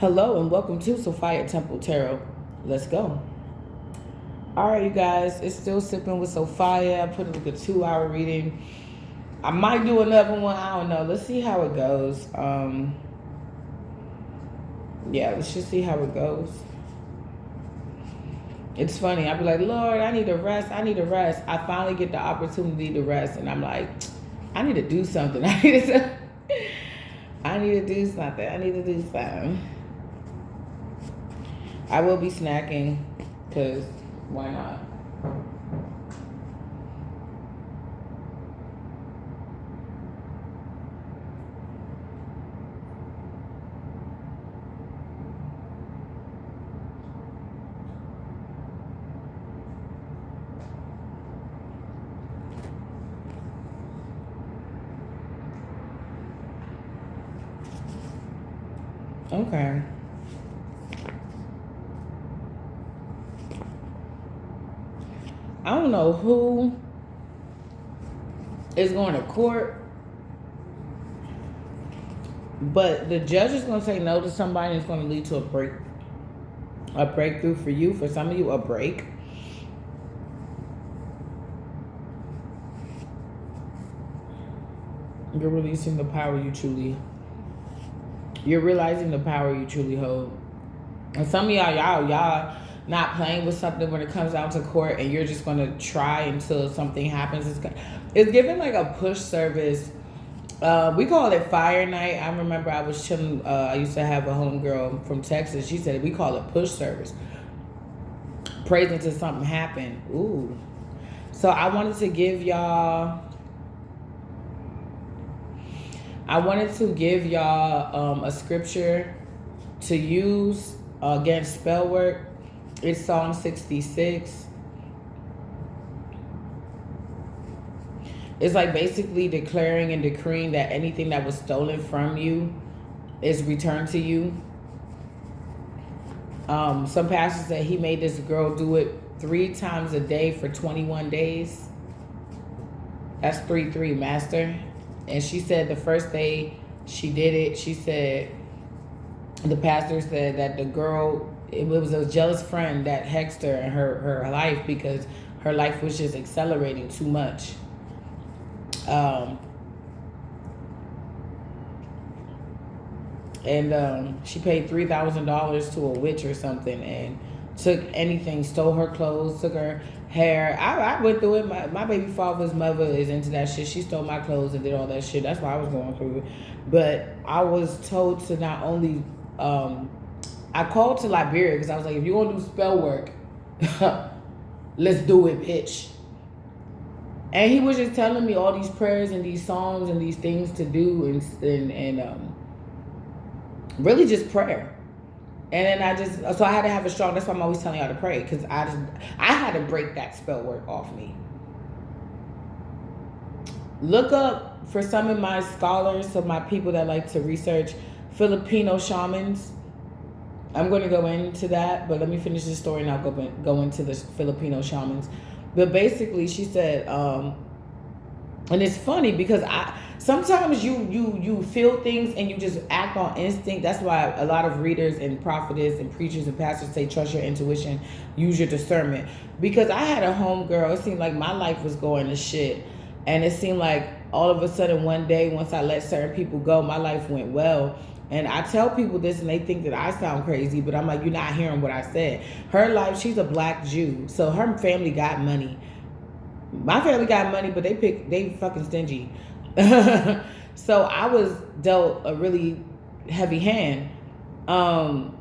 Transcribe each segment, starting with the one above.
Hello and welcome to Sophia Temple Tarot. Let's go. All right, you guys, it's still sipping with Sophia. I put like a 2-hour reading. I might do another one. I don't know. Let's see how it goes. Yeah, let's just see how it goes. It's funny. I'll be like, Lord, I need to rest. I need to rest. I finally get the opportunity to rest, and I'm like, I need to do something. I need to do something. I will be snacking, because why not? Okay. I don't know who is going to court, but the judge is going to say no to somebody, and it's going to lead to a breakthrough for you. For some of you, a break. You're releasing the power you truly. You're realizing the power you truly hold. And some of y'all not playing with something when it comes down to court, and you're just going to try until something happens. It's given like a push service. We call it fire night. I remember I was chilling. I used to have a homegirl from Texas. She said we call it push service. Praise until something happened. Ooh. So I wanted to give y'all a scripture to use against spell work. It's Psalm 66. It's like basically declaring and decreeing that anything that was stolen from you is returned to you. Some pastor said he made this girl do it 3 times a day for 21 days. That's 3-3, master. And she said the first day she did it, she said, the pastor said that the girl, it was a jealous friend that hexed her in her life because her life was just accelerating too much. She paid $3,000 to a witch or something and took anything, stole her clothes, took her hair. I went through it. My baby father's mother is into that shit. She stole my clothes and did all that shit. That's why I was going through it. But I was told to not only, I called to Liberia because I was like, if you're going to do spell work, let's do it, bitch. And he was just telling me all these prayers and these songs and these things to do and really just prayer. And then so I had to have a strong, that's why I'm always telling y'all to pray, because I had to break that spell work off me. Look up, for some of my scholars, some of my people that like to research, Filipino shamans. I'm going to go into that, but let me finish this story and I'll go into the Filipino shamans. But basically, she said, and it's funny because sometimes you feel things and you just act on instinct. That's why a lot of readers and prophetess and preachers and pastors say trust your intuition, use your discernment. Because I had a homegirl, it seemed like my life was going to shit. And it seemed like all of a sudden one day, once I let certain people go, my life went well. And I tell people this and they think that I sound crazy, but I'm like, you're not hearing what I said. Her life, she's a black Jew. So her family got money. My family got money, but they fucking stingy. So I was dealt a really heavy hand. I'm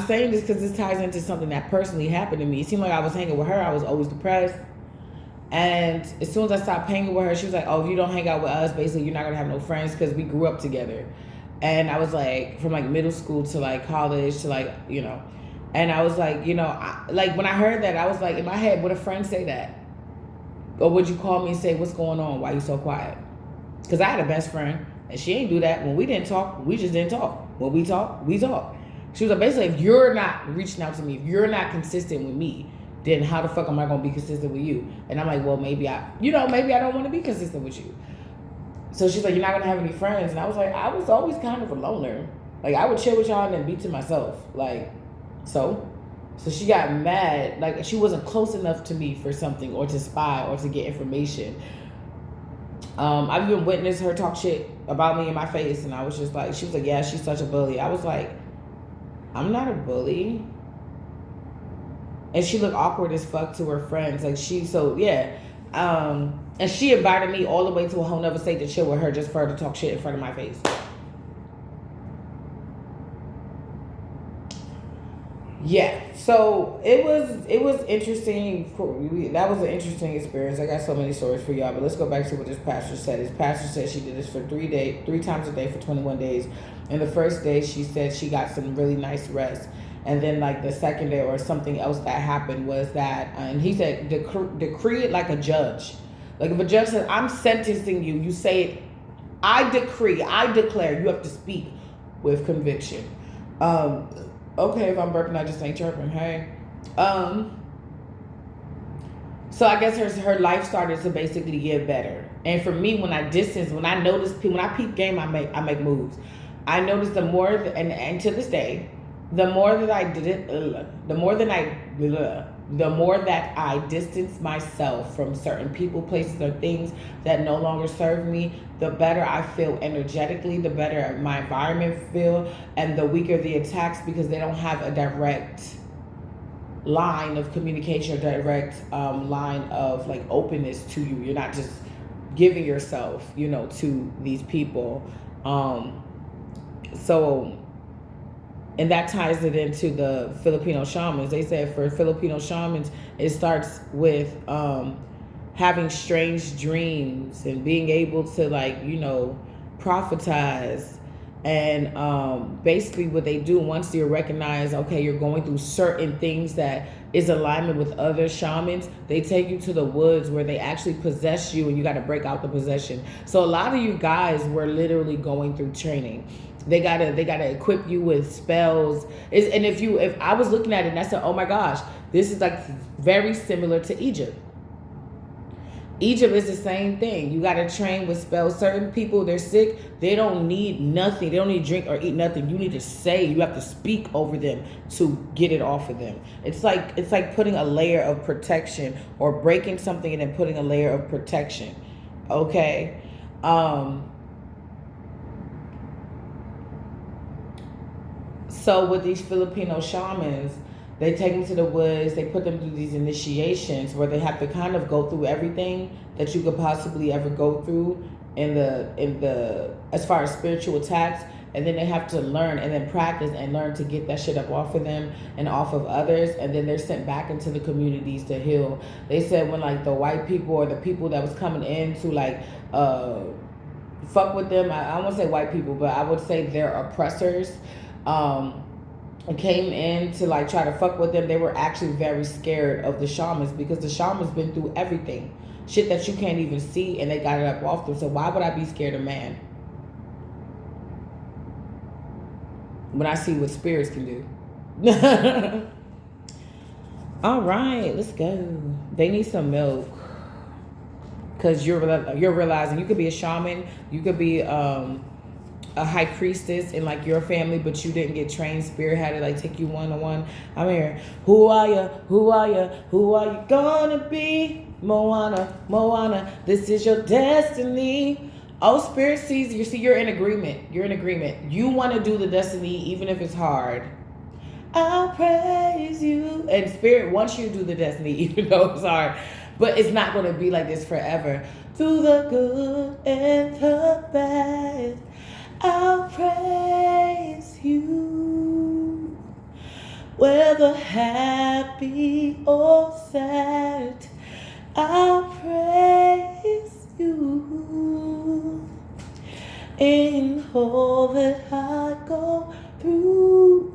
saying this because this ties into something that personally happened to me. It seemed like I was hanging with her. I was always depressed. And as soon as I stopped hanging with her, she was like, oh, if you don't hang out with us, basically you're not going to have no friends because we grew up together. And I was like, from like middle school to like college to like, you know. And I was like, you know, like when I heard that, I was like, in my head, would a friend say that? Or would you call me and say, what's going on? Why you so quiet? Because I had a best friend, and she ain't do that. When we didn't talk, we just didn't talk. When we talk, we talk. She was like, basically, if you're not reaching out to me, if you're not consistent with me, then how the fuck am I going to be consistent with you? And I'm like, well, maybe I don't want to be consistent with you. So she's like, you're not going to have any friends. And I was like, I was always kind of a loner. Like, I would chill with y'all and then be to myself. Like, so she got mad. Like, she wasn't close enough to me for something, or to spy, or to get information. I've even witnessed her talk shit about me in my face, and I was just like, she was like, yeah, she's such a bully. I was like, I'm not a bully. And she looked awkward as fuck to her friends. Like, and she invited me all the way to a whole nother state to chill with her, just for her to talk shit in front of my face. Yeah, so it was interesting. That was an interesting experience. I got so many stories for y'all, but let's go back to what this pastor said. This pastor said she did this for 3 times a day for 21 days. And the first day, she said she got some really nice rest. And then, like, the second day or something else that happened was that, and he said, decree it like a judge. Like, if a judge says, I'm sentencing you, you say it, I decree, I declare. You have to speak with conviction. Okay, if I'm burping, I just ain't chirping. Hey. So I guess her life started to basically get better. And for me, when I notice people, when I peep game, I make moves. I noticed the more, and to this day, the more that I did it, the more that I distance myself from certain people, places, or things that no longer serve me, the better I feel energetically, the better my environment feel, and the weaker the attacks, because they don't have a direct line of communication, or direct line of, like, openness to you. You're not just giving yourself, to these people. And that ties it into the Filipino shamans. They said for Filipino shamans, it starts with having strange dreams and being able to, like, prophetize. And basically what they do, once you recognize, okay, you're going through certain things that is alignment with other shamans, they take you to the woods where they actually possess you, and you got to break out the possession. So a lot of you guys were literally going through training. They gotta equip you with spells. And if I was looking at it and I said, oh my gosh, this is like very similar to Egypt. Egypt is the same thing. You gotta train with spells. Certain people, they're sick, they don't need nothing. They don't need to drink or eat nothing. You need to you have to speak over them to get it off of them. It's like putting a layer of protection, or breaking something and then putting a layer of protection. Okay. So with these Filipino shamans, they take them to the woods, they put them through these initiations where they have to kind of go through everything that you could possibly ever go through in the as far as spiritual attacks, and then they have to learn and then practice and learn to get that shit up off of them and off of others, and then they're sent back into the communities to heal. They said when, like, the white people or the people that was coming in to, like, fuck with them, I won't say white people, but I would say their oppressors, came in to, like, try to fuck with them, they were actually very scared of the shamans, because the shamans been through everything, shit that you can't even see, and they got it up off them. So why would I be scared of man when I see what spirits can do? All right, let's go. They need some milk, because you're realizing you could be a shaman, you could be a high priestess in, like, your family, but you didn't get trained. Spirit had to, like, take you one-on-one. I'm here. Who are you? Who are you? Who are you gonna be? Moana, this is your destiny. Oh, Spirit sees you. See, you're in agreement. You want to do the destiny, even if it's hard. I'll praise you. And Spirit wants you to do the destiny, even though it's hard. But it's not going to be like this forever. Through the good and the bad, I'll praise you. Whether happy or sad, I'll praise you. In all that I go through,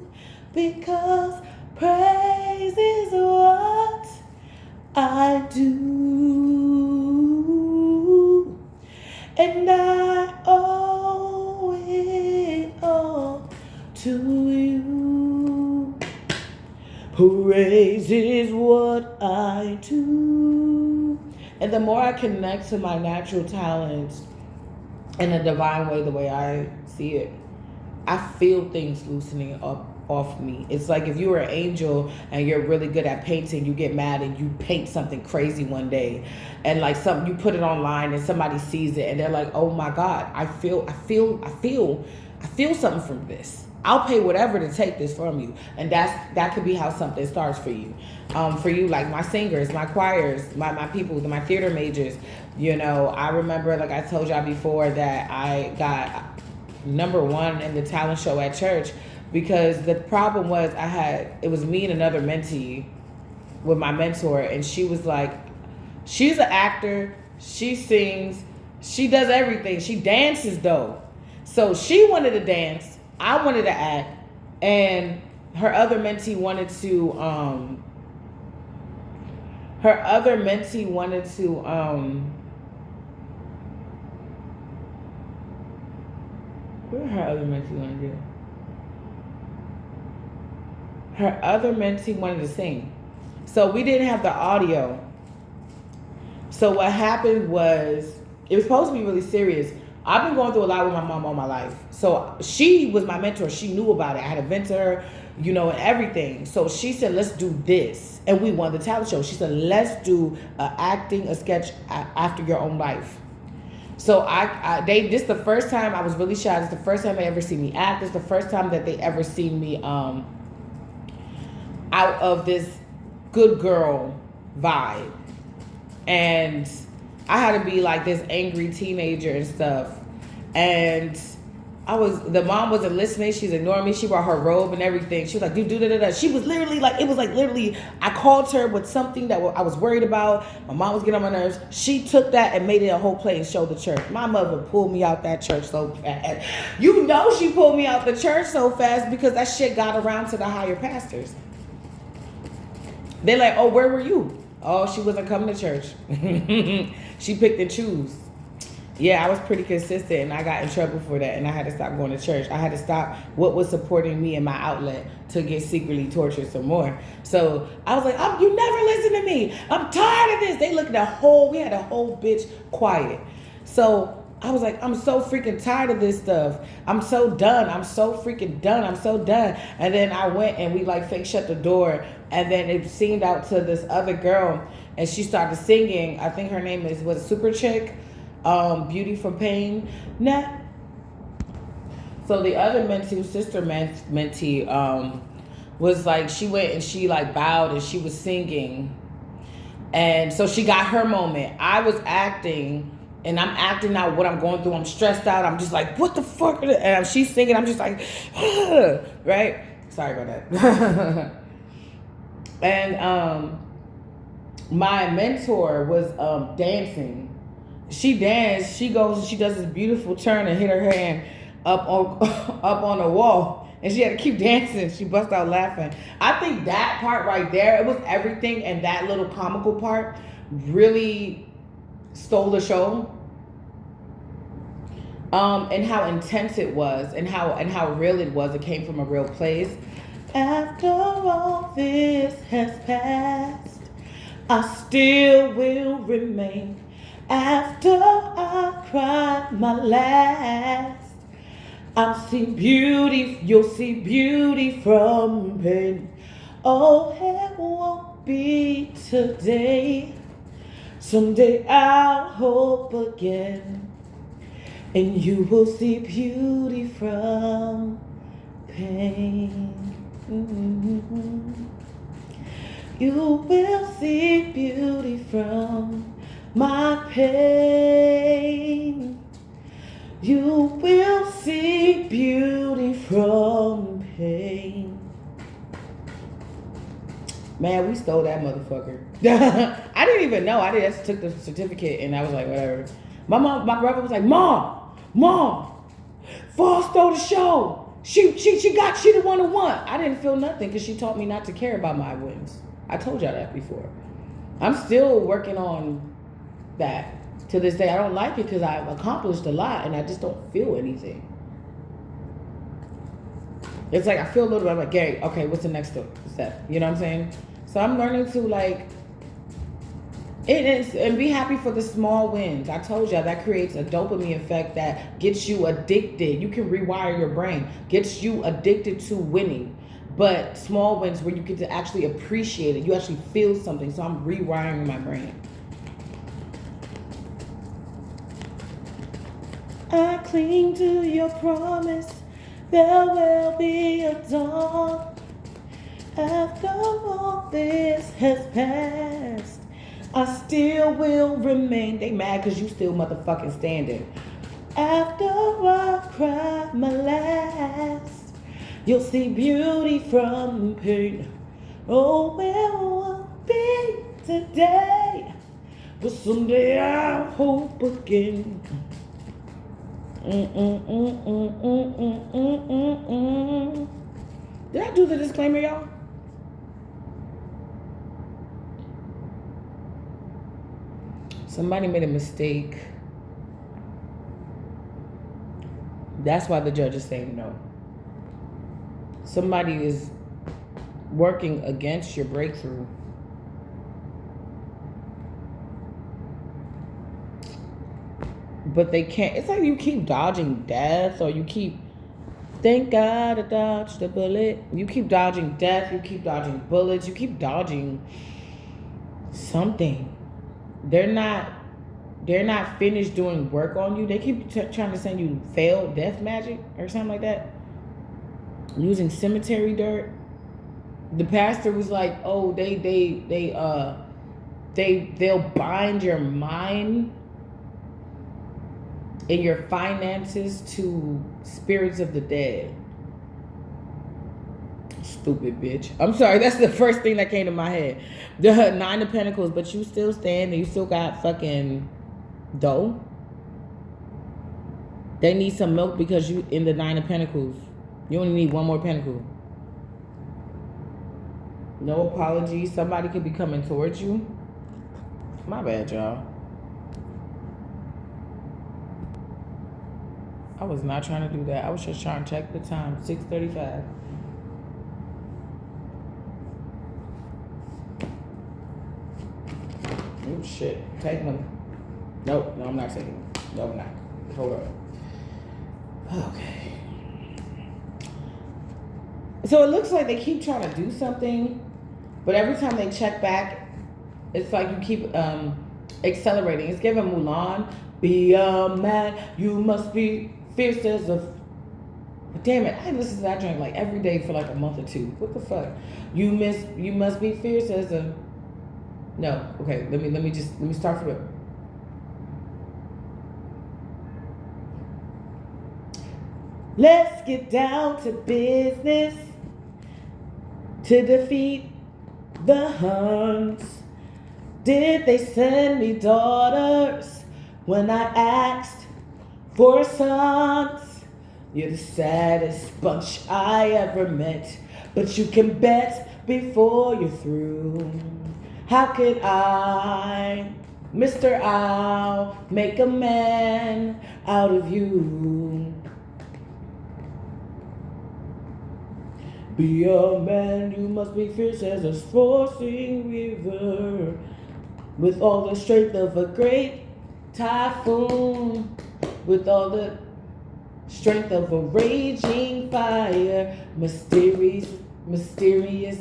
because praise is what I do. And I owe it all to you. Praise is what I do. And the more I connect to my natural talents in a divine way, the way I see it, I feel things loosening up off me. It's like if you were an angel and you're really good at painting, you get mad and you paint something crazy one day, and like something you put it online and somebody sees it and they're like, "Oh my God, I feel something from this. I'll pay whatever to take this from you." And that could be how something starts for you. For you, like my singers, my choirs, my people, my theater majors. You know, I remember, like I told y'all before, that I got #1 in the talent show at church, because the problem was it was me and another mentee with my mentor, and she was like, she's an actor, she sings, she does everything, she dances though. So she wanted to dance, I wanted to act, and her other mentee wanted to where her other mentee wanted to do? Her other mentee wanted to sing. So we didn't have the audio. So what happened was, it was supposed to be really serious. I've been going through a lot with my mom all my life. So she was my mentor. She knew about it. I had to vent to her, you know, and everything. So she said, let's do this. And we won the talent show. She said, let's do a sketch after your own life. So this is the first time I was really shy. This is the first time they ever see me act. This is the first time that they ever seen me out of this good girl vibe. And I had to be like this angry teenager and stuff. And the mom wasn't listening. She's ignoring me. She brought her robe and everything. She was like, do. She was literally like, it was like literally, I called her with something that I was worried about. My mom was getting on my nerves. She took that and made it a whole play and showed the church. My mother pulled me out that church so fast. You know she pulled me out the church so fast because that shit got around to the higher pastors. They're like, oh, where were you? Oh, she wasn't coming to church. She picked and choose. Yeah, I was pretty consistent, and I got in trouble for that, and I had to stop going to church. I had to stop what was supporting me and my outlet to get secretly tortured some more. So I was like, you never listen to me. I'm tired of this. They looked at we had a whole bitch quiet. So I was like, I'm so freaking tired of this stuff. I'm so done. I'm so freaking done. I'm so done. And then I went and we like fake shut the door, and then it seemed out to this other girl, and she started singing. I think her name was Super Chick. Beauty for Pain. Nah. So the other sister mentee, was like, she went and she like bowed and she was singing. And so she got her moment. I was acting, and I'm acting out what I'm going through. I'm stressed out. I'm just like, what the fuck? And she's singing. I'm just like, right? Sorry about that. And my mentor was dancing. She danced. She goes and she does this beautiful turn and hit her hand up on the wall, and she had to keep dancing. She bust out laughing. I think that part right there, it was everything, and that little comical part really stole the show. And how intense it was, and how real it was. It came from a real place. After all this has passed, I still will remain. After I cry my last, I'll see beauty, you'll see beauty from pain. Oh, it won't be today. Someday I'll hope again, and you will see beauty from pain. Mm-hmm. You will see beauty from my pain. You will see beauty from pain. Man, we stole that motherfucker. I didn't even know. I just took the certificate and I was like, whatever. My brother was like, Mom, Fall stole the show. She the one who won. I didn't feel nothing because she taught me not to care about my wins. I told y'all that before. I'm still working on that to this day. I don't like it because I've accomplished a lot and I just don't feel anything. It's like I feel a little bit, I'm like, Gary, okay, what's the next step? You know what I'm saying? So I'm learning to like It is, and be happy for the small wins. I told y'all that creates a dopamine effect that gets you addicted. You can rewire your brain, gets you addicted to winning. But small wins where you get to actually appreciate it, you actually feel something. So I'm rewiring my brain. I cling to your promise, there will be a dawn. After all this has passed, I still will remain. They mad because you still motherfucking standing. After I cry my last, you'll see beauty from pain. Oh, it won't be today, but someday I hope again. Did I do the disclaimer, y'all? Somebody made a mistake. That's why the judge is saying no. Somebody is working against your breakthrough. But they can't. It's like you keep dodging death, or you keep, thank God I dodged the bullet. You keep dodging death, you keep dodging bullets, you keep dodging something. They're not finished doing work on you. They keep trying to send you failed death magic or something like that. Using cemetery dirt. The pastor was like, "Oh, they'll bind your mind and your finances to spirits of the dead." Stupid bitch. I'm sorry, that's the first thing that came to my head. The 9 of Pentacles, but you still stand and you still got fucking dough. They need some milk because you in the 9 of Pentacles. You only need 1 more pentacle. No apologies. Somebody could be coming towards you. My bad, y'all. I was not trying to do that. I was just trying to check the time. 6:35. Oh shit. Taking them. Nope. No, I'm not taking them. No, I'm not. Hold on. Okay. So it looks like they keep trying to do something, but every time they check back, it's like you keep accelerating. It's giving Mulan. Be a man. You must be fierce as a... Damn it. I listen to that joint like every day for like a month or 2. What the fuck? You must be fierce as a... No. Okay. Let me start from it. Let's get down to business to defeat the Huns. Did they send me daughters when I asked for sons? You're the saddest bunch I ever met, but you can bet before you're through. How could I, Mr. I'll make a man out of you? Be a man, you must be fierce as a forcing river, with all the strength of a great typhoon, with all the strength of a raging fire, mysterious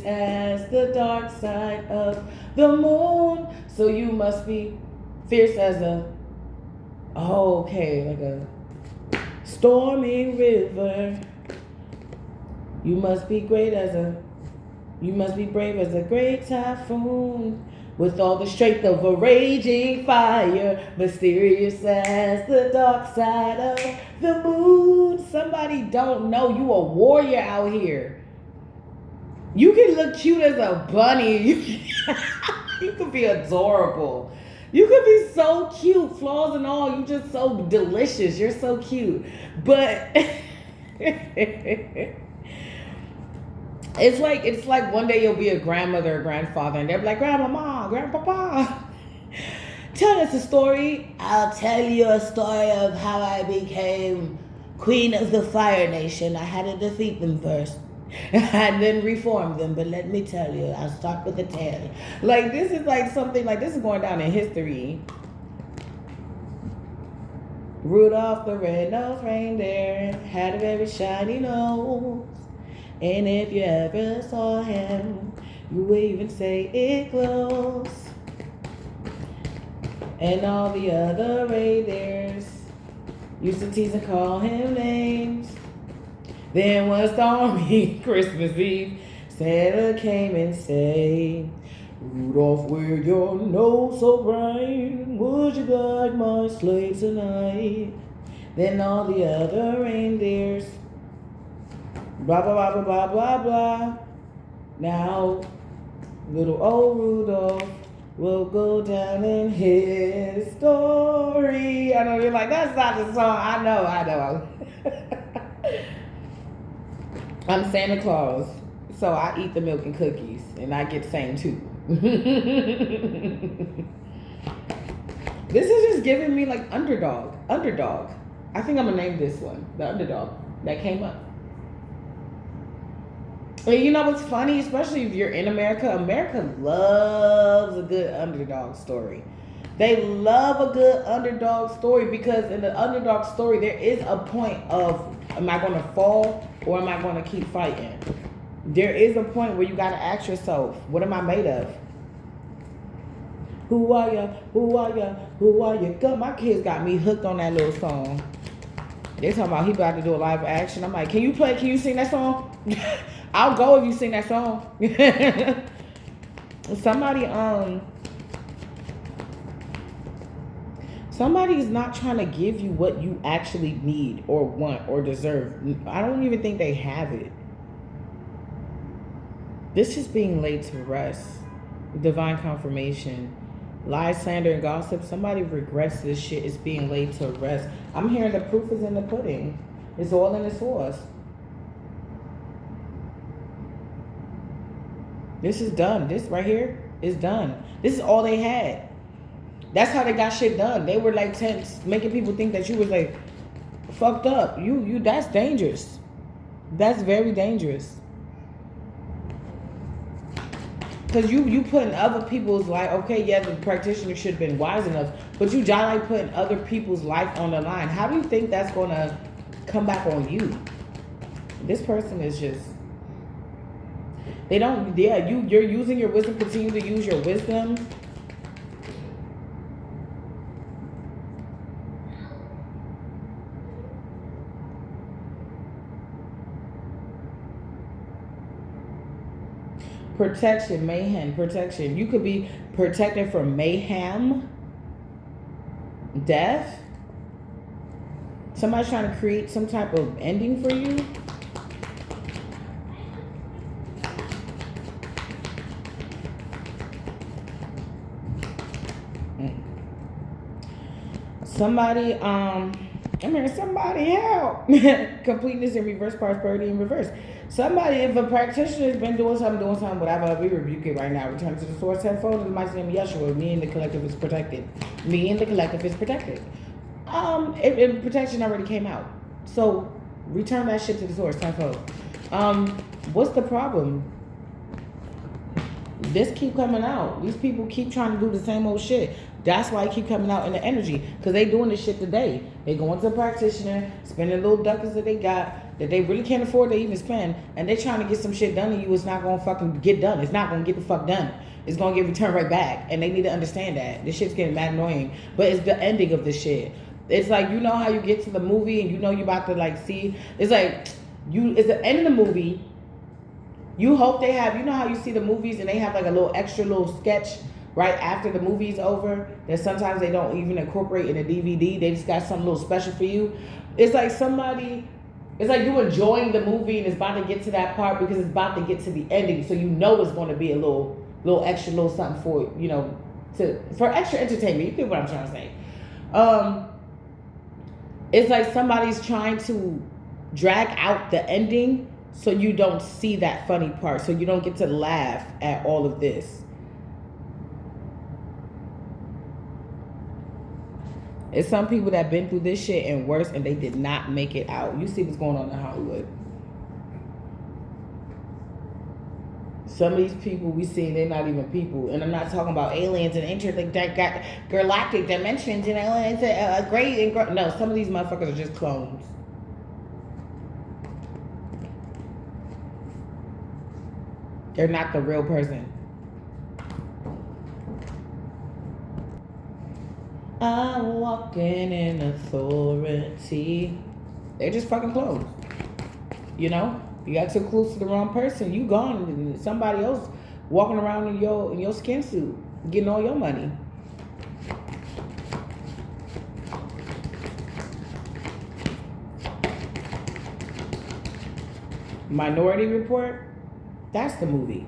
as the dark side of the moon. So you must be fierce as a, like a stormy river. You must be brave as a great typhoon, with all the strength of a raging fire, mysterious as the dark side of the moon. Somebody don't know you a warrior out here. You can look cute as a bunny. You could be adorable. You could be so cute, flaws and all. You just so delicious. You're so cute. But it's like one day you'll be a grandmother or grandfather, and they'll be like, Grandmama, Grandpapa, tell us a story. I'll tell you a story of how I became queen of the Fire Nation. I had to defeat them first. and then reform them. But let me tell you, I'll start with the tail. Like, this is like something, like, this is going down in history. Rudolph the red-nosed reindeer had a very shiny nose. And if you ever saw him, you would even say it glows. And all the other reindeers used to tease and call him names. Then one stormy Christmas Eve, Santa came and said, Rudolph, with your nose so bright, would you guide my sleigh tonight? Then all the other reindeers, blah, blah, blah, blah, blah, blah, blah. Now, little old Rudolph will go down in history. I know you're like, that's not the song. I know. I'm Santa Claus, so I eat the milk and cookies, and I get same too. This is just giving me like underdog. I think I'm gonna name this one the underdog that came up. And you know what's funny, especially if you're in America? America loves a good underdog story. They love a good underdog story because in the underdog story there is a point of, am I going to fall or am I going to keep fighting? There is a point where you got to ask yourself, what am I made of? Who are ya? Who are ya? Who are ya? God, my kids got me hooked on that little song. They talking about he about to do a live action. I'm like, can you sing that song? I'll go if you sing that song. Somebody is not trying to give you what you actually need or want or deserve. I don't even think they have it. This is being laid to rest. Divine confirmation. Lies, slander, and gossip. Somebody regrets this shit is being laid to rest. I'm hearing the proof is in the pudding. It's all in the sauce. This is done. This right here is done. This is all they had. That's how they got shit done. They were like tense, making people think that you was like fucked up. You that's dangerous. That's very dangerous. Cause you putting other people's life, okay, yeah, the practitioner should have been wise enough, but you just like putting other people's life on the line. How do you think that's gonna come back on you? This person is just, they don't, yeah, you're using your wisdom, continue to use your wisdom. Protection, mayhem, protection. You could be protected from mayhem, death. Somebody's trying to create some type of ending for you. Somebody, somebody help. Completeness in reverse, prosperity in reverse. Somebody, if a practitioner has been doing something, whatever, we rebuke it right now. Return to the source tenfold in the mighty name of Yeshua. Me and the collective is protected. Me and the collective is protected. If protection already came out. So return that shit to the source tenfold. What's the problem? This keep coming out. These people keep trying to do the same old shit. That's why I keep coming out in the energy. Because they doing this shit today. They going to the practitioner, spending little duckers that they got, that they really can't afford to even spend, and they trying to get some shit done to you. It's not going to fucking get done. It's not going to get the fuck done. It's going to get returned right back. And they need to understand that. This shit's getting mad annoying. But it's the ending of this shit. It's like, you know how you get to the movie and you know you about to like see. It's like, it's the end of the movie. You hope they have, you know how you see the movies and they have like a little extra little sketch right after the movie's over that sometimes they don't even incorporate in a DVD. They just got something little special for you. It's like somebody, it's like you enjoying the movie and it's about to get to that part because it's about to get to the ending. So you know it's going to be a little extra little something for, you know, for extra entertainment. You get what I'm trying to say. It's like somebody's trying to drag out the ending so you don't see that funny part. So you don't get to laugh at all of this. It's some people that been through this shit and worse and they did not make it out. You see what's going on in Hollywood. Some of these people we see, they're not even people. And I'm not talking about aliens and galactic dimensions, you know, it's a great and no, some of these motherfuckers are just clones. They're not the real person. I'm walking in authority. They're just fucking clones. You know? You got too close to the wrong person. You gone, and somebody else walking around in your skin suit, getting all your money. Minority Report, that's the movie.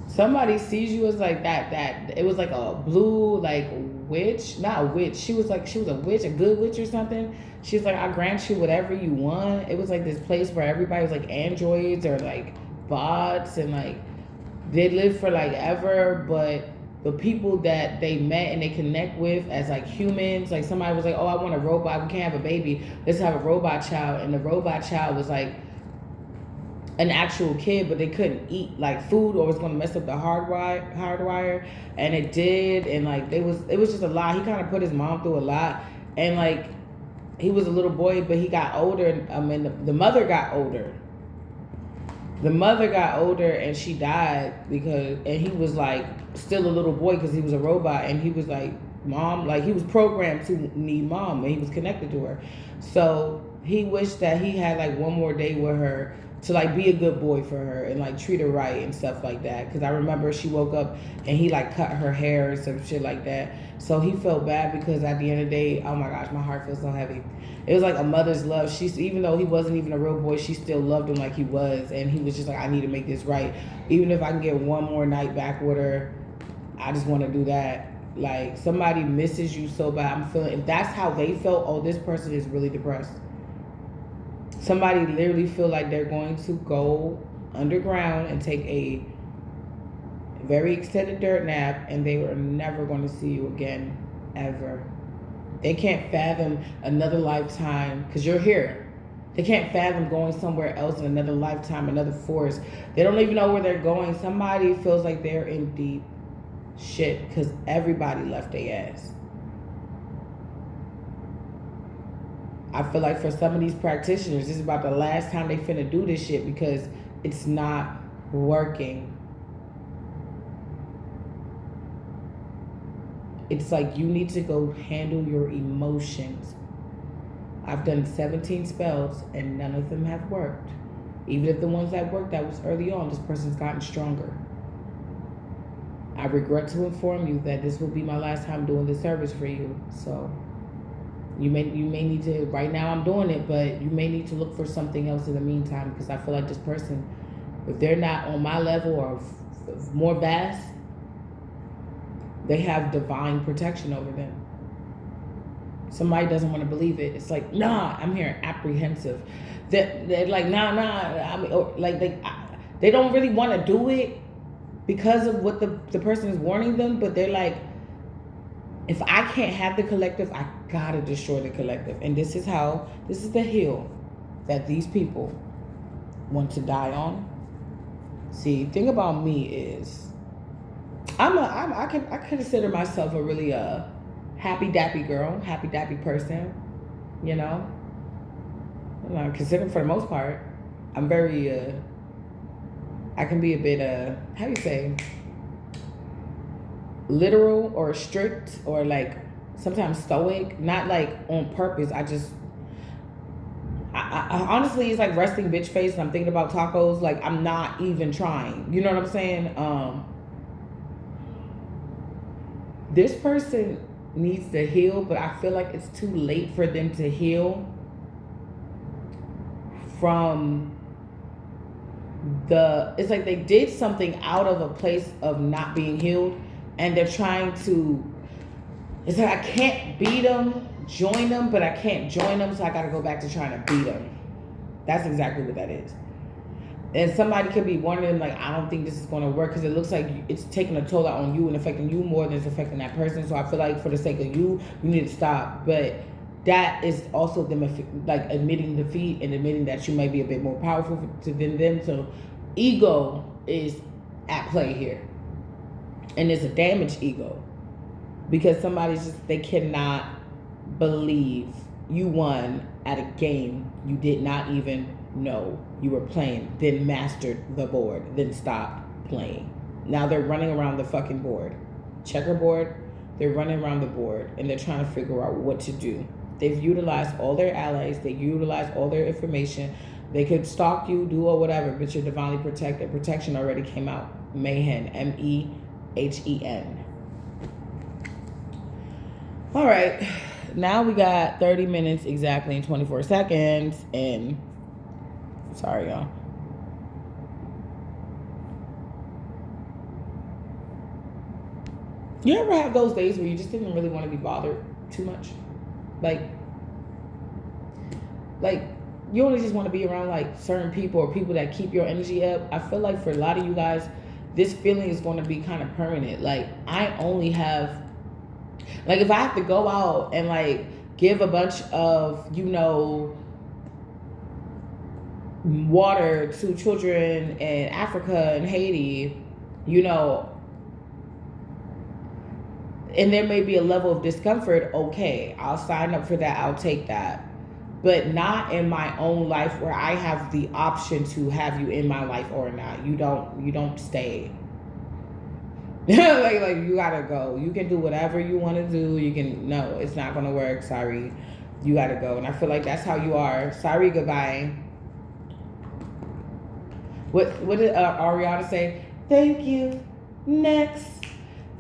Somebody sees you as like that it was like a blue like witch, not a witch. She was a witch, a good witch or something. She's like, I grant you whatever you want. It was like this place where everybody was like androids or like bots, and like they live for like ever, but the people that they met and they connect with as like humans, like somebody was like, oh, I want a robot, we can't have a baby, let's have a robot child. And the robot child was like an actual kid, but they couldn't eat like food or was going to mess up the hardwire, and it did. And like it was just a lot. He kind of put his mom through a lot, and like he was a little boy, but he got older. And the mother got older. The mother got older, and she died and he was like still a little boy because he was a robot, and he was like, mom, like he was programmed to need mom, and he was connected to her. So he wished that he had like one more day with her to like be a good boy for her and like treat her right and stuff like that. Because I remember she woke up and he like cut her hair and some shit like that. So he felt bad because at the end of the day, oh my gosh, my heart feels so heavy. It was like a mother's love. Even though he wasn't even a real boy, she still loved him like he was. And he was just like, I need to make this right. Even if I can get one more night back with her, I just want to do that. Like somebody misses you so bad. I'm feeling, if that's how they felt, oh, this person is really depressed. Somebody literally feel like they're going to go underground and take a very extended dirt nap, and they were never going to see you again, ever. They can't fathom another lifetime, because you're here. They can't fathom going somewhere else in another lifetime, another forest. They don't even know where they're going. Somebody feels like they're in deep shit because everybody left their ass. I feel like for some of these practitioners, this is about the last time they finna do this shit because it's not working. It's like you need to go handle your emotions. I've done 17 spells and none of them have worked. Even if the ones that worked, that was early on, this person's gotten stronger. I regret to inform you that this will be my last time doing this service for you. So you may need to, right now I'm doing it, but you may need to look for something else in the meantime, because I feel like this person, if they're not on my level or more vast, they have divine protection over them. Somebody doesn't want to believe it. It's like, nah, I'm hearing apprehensive. They're like, nah. I mean, or like they don't really want to do it because of what the person is warning them, but they're like, if I can't have the collective, I gotta destroy the collective. And this is the hill that these people want to die on. See, thing about me is, I consider myself a really happy dappy girl, happy dappy person, you know. I consider for the most part, I'm very I can be a bit how do you say, literal or strict or like sometimes stoic, not like on purpose. I honestly, it's like resting bitch face and I'm thinking about tacos, like I'm not even trying, you know what I'm saying? This person needs to heal, but I feel like it's too late for them to heal from it's like they did something out of a place of not being healed, and they're trying to, it's like I can't beat them, join them, but I can't join them, so I gotta go back to trying to beat them. That's exactly what that is. And somebody could be wondering, like, I don't think this is going to work because it looks like it's taking a toll out on you and affecting you more than it's affecting that person. So I feel like for the sake of you need to stop. But that is also them like admitting defeat and admitting that you might be a bit more powerful than them. So ego is at play here. And it's a damaged ego. Because somebody's just, they cannot believe you won at a game you did not even know you were playing, then mastered the board, then stopped playing. Now they're running around the fucking board. Checkerboard, they're running around the board and they're trying to figure out what to do. They've utilized all their allies, they utilized all their information. They could stalk you, do or whatever, but you're divinely protected. Protection already came out. Mayhem, M-E-H-E-N. All right, now we got 30 minutes exactly and 24 seconds. And sorry, y'all. You ever have those days where you just didn't really want to be bothered too much? Like you only just want to be around like certain people or people that keep your energy up. I feel like for a lot of you guys, this feeling is going to be kind of permanent. Like I only have, like if I have to go out and like give a bunch of, you know, water to children in Africa and Haiti, you know, and there may be a level of discomfort, okay, I'll sign up for that, I'll take that. But not in my own life where I have the option to have you in my life or not. You don't stay. like you gotta go. You can do whatever you want to do. You can, no, it's not gonna work. Sorry, you gotta go. And I feel like that's how you are. Sorry, goodbye. What did Ariana say? Thank you. Next.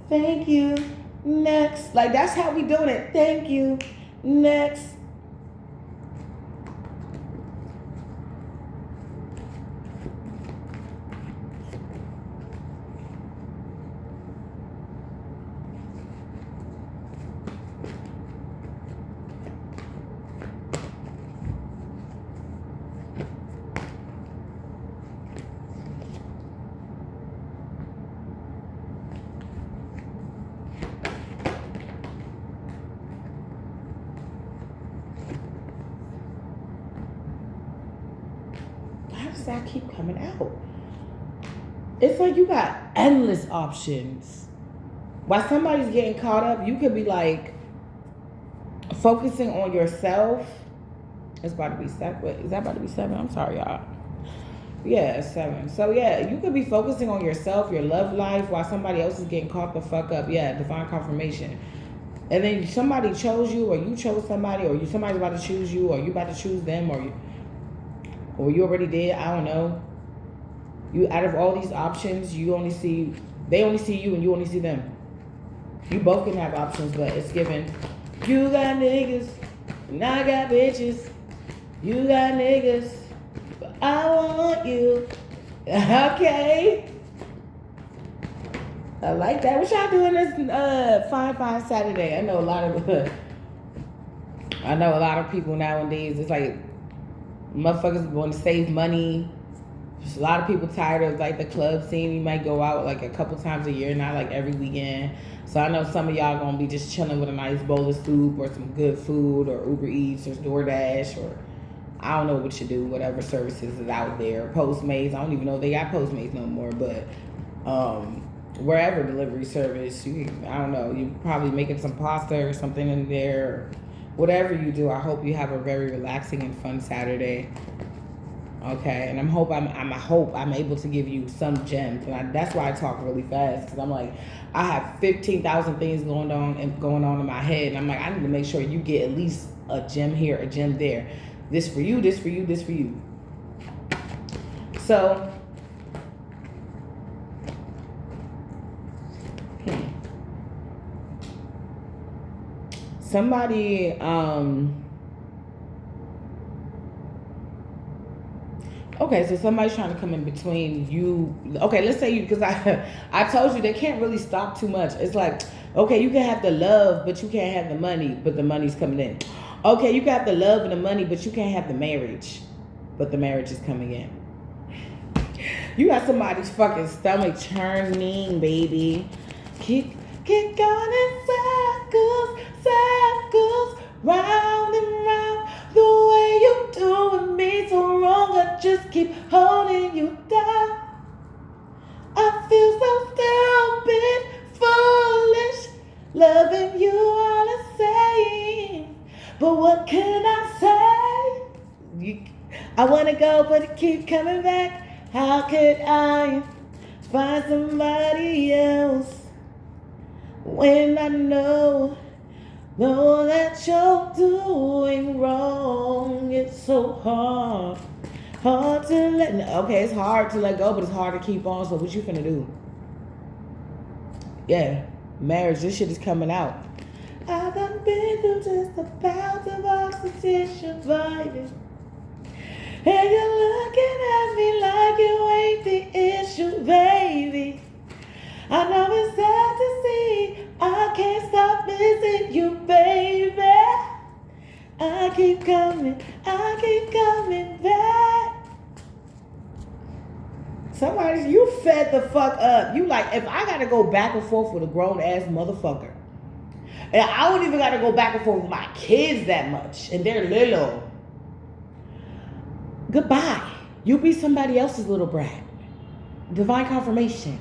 Thank you. Next. Like that's how we doing it. Thank you. Next. That keep coming out. It's like you got endless options. While somebody's getting caught up, you could be like focusing on yourself. It's about to be 7. Is that about to be 7? I'm sorry, y'all. Yeah, 7. So yeah, you could be focusing on yourself, your love life, while somebody else is getting caught the fuck up. Yeah, divine confirmation. And then somebody chose you, or you chose somebody, or somebody's about to choose you, or you about to choose them, or you already did. I don't know. You, out of all these options, they only see you and you only see them. You both can have options, but it's given. You got niggas and I got bitches. You got niggas, but I want you. Okay. I like that. What y'all doing this fine Saturday? I know a lot of people nowadays. It's like motherfuckers want to save money. Just a lot of people tired of like the club scene. You might go out like a couple times a year, not like every weekend. So I know some of y'all gonna be just chilling with a nice bowl of soup or some good food or Uber Eats or DoorDash or I don't know what you do, whatever services is out there. Postmates. I don't even know if they got Postmates no more, but wherever delivery service, I don't know, you probably making some pasta or something in there. Or whatever you do, I hope you have a very relaxing and fun Saturday. Okay, and I hope I'm able to give you some gems, and that's why I talk really fast, because I'm like, I have 15,000 things going on in my head, and I'm like, I need to make sure you get at least a gem here, a gem there. This for you, this for you, this for you. So, somebody, okay, so somebody's trying to come in between you. Okay, let's say you, because I told you they can't really stop too much. It's like, okay, you can have the love, but you can't have the money, but the money's coming in. Okay, you can have the love and the money, but you can't have the marriage, but the marriage is coming in. You got somebody's fucking stomach churning, baby. Keep going in circles, circles, round and round. The way you doing me so wrong, I just keep holding you down. But what can I say? I want to go, but it keeps coming back. How could I find somebody else when I know that you're doing wrong? It's so hard to let. Okay, it's hard to let go, but it's hard to keep on. So what you finna do? Yeah, marriage. This shit is coming out. I've done been through just a bout of oxygen vitamin. And you're looking at me like you ain't the issue, baby. I know it's sad to see. I can't stop missing you, baby. I keep coming back. Somebody, you fed the fuck up. You like, if I gotta go back and forth with a grown ass motherfucker, and I don't even gotta go back and forth with my kids that much, and they're little. Goodbye. You be somebody else's little brat. Divine confirmation.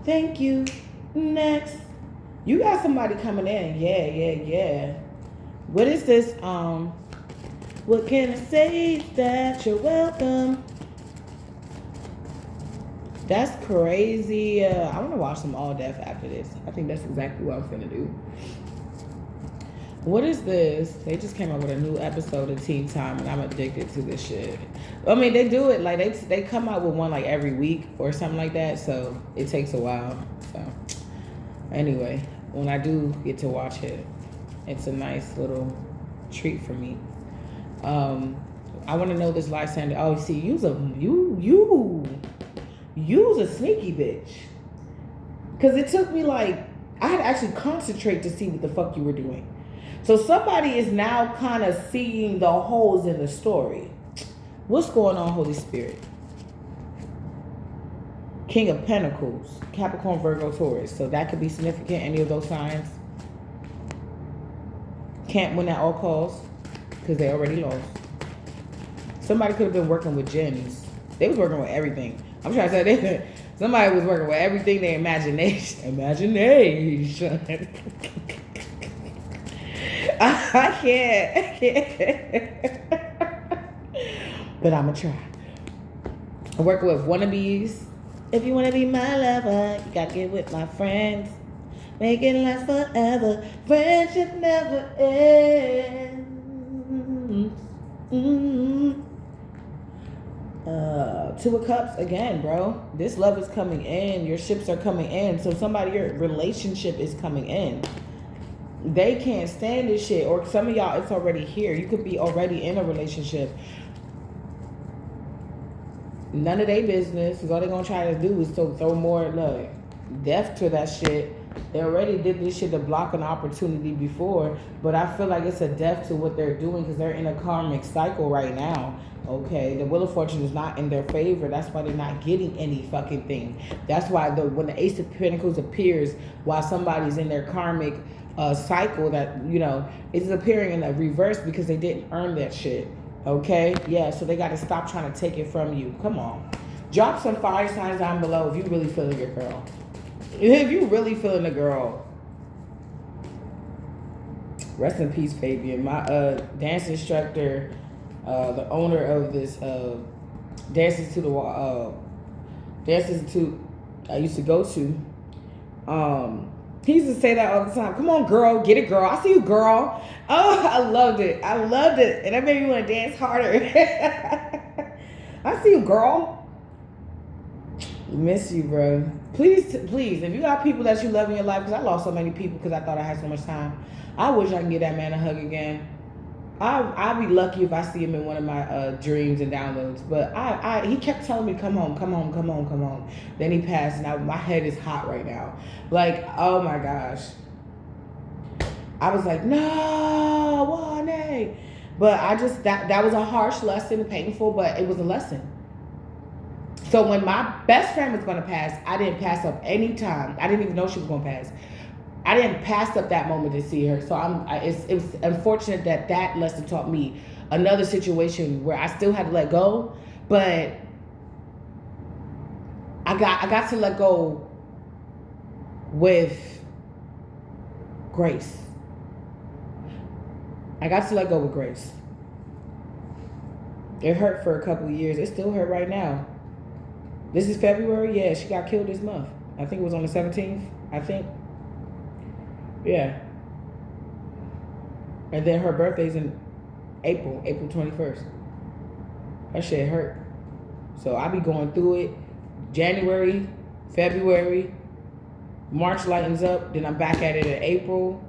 Thank you. Next. You got somebody coming in. Yeah. What is this? What can I say that you're welcome? That's crazy. I want to watch some All Deaf after this. I think that's exactly what I'm finna do. What is this? They just came out with a new episode of Teen Time, and I'm addicted to this shit. I mean, they do it like they come out with one like every week or something like that, so it takes a while. So anyway, when I do get to watch it, it's a nice little treat for me. I want to know this Lysander. Oh, see, you's a sneaky bitch. Cause it took me like I had to actually concentrate to see what the fuck you were doing. So somebody is now kind of seeing the holes in the story. What's going on, Holy Spirit? King of Pentacles, Capricorn, Virgo, Taurus. So that could be significant, any of those signs. Can't win at all costs because they already lost. Somebody could have been working with gems. They was working with everything. I'm trying to say somebody was working with everything, their imagination. I can't. But I'm gonna try. I'm working with wannabes. If you wanna be my lover, you gotta get with my friends. Make it last forever. Friendship never ends. Two of Cups again, bro. This love is coming in. Your ships are coming in. So your relationship is coming in. They can't stand this shit. Or some of y'all, it's already here. You could be already in a relationship. None of their business. Because all they're going to try to do is to throw more death to that shit. They already did this shit to block an opportunity before. But I feel like it's a death to what they're doing because they're in a karmic cycle right now. Okay, the Wheel of Fortune is not in their favor. That's why they're not getting any fucking thing. That's why when the Ace of Pentacles appears while somebody's in their karmic cycle, that, it's appearing in a reverse because they didn't earn that shit. Okay? Yeah, so they got to stop trying to take it from you. Come on. Drop some fire signs down below if you really feeling your girl. If you really feeling the girl. Rest in peace, Fabian. My dance instructor, the owner of this Dances to I used to go to, he used to say that all the time. Come on, girl, get it, girl. I see you, girl. Oh, I loved it. And that made me want to dance harder. I see you, girl. Miss you, bro. Please, if you got people that you love in your life, because I lost so many people because I thought I had so much time. I wish I can give that man a hug again. I'd be lucky if I see him in one of my dreams and downloads. But he kept telling me, come home. Then he passed, and my head is hot right now. Like, oh my gosh. I was like, no, Wanye. But I just, that was a harsh lesson, painful, but it was a lesson. So when my best friend was going to pass, I didn't pass up any time. I didn't even know she was going to pass. I didn't pass up that moment to see her. So it was unfortunate that lesson taught me another situation where I still had to let go, but I got to let go with grace. I got to let go with grace. It hurt for a couple of years. It still hurt right now. This is February. Yeah, she got killed this month. I think it was on the 17th. I think. Yeah. And then her birthday's in April 21st. That shit hurt. So I be going through it. January, February, March lightens up. Then I'm back at it in April.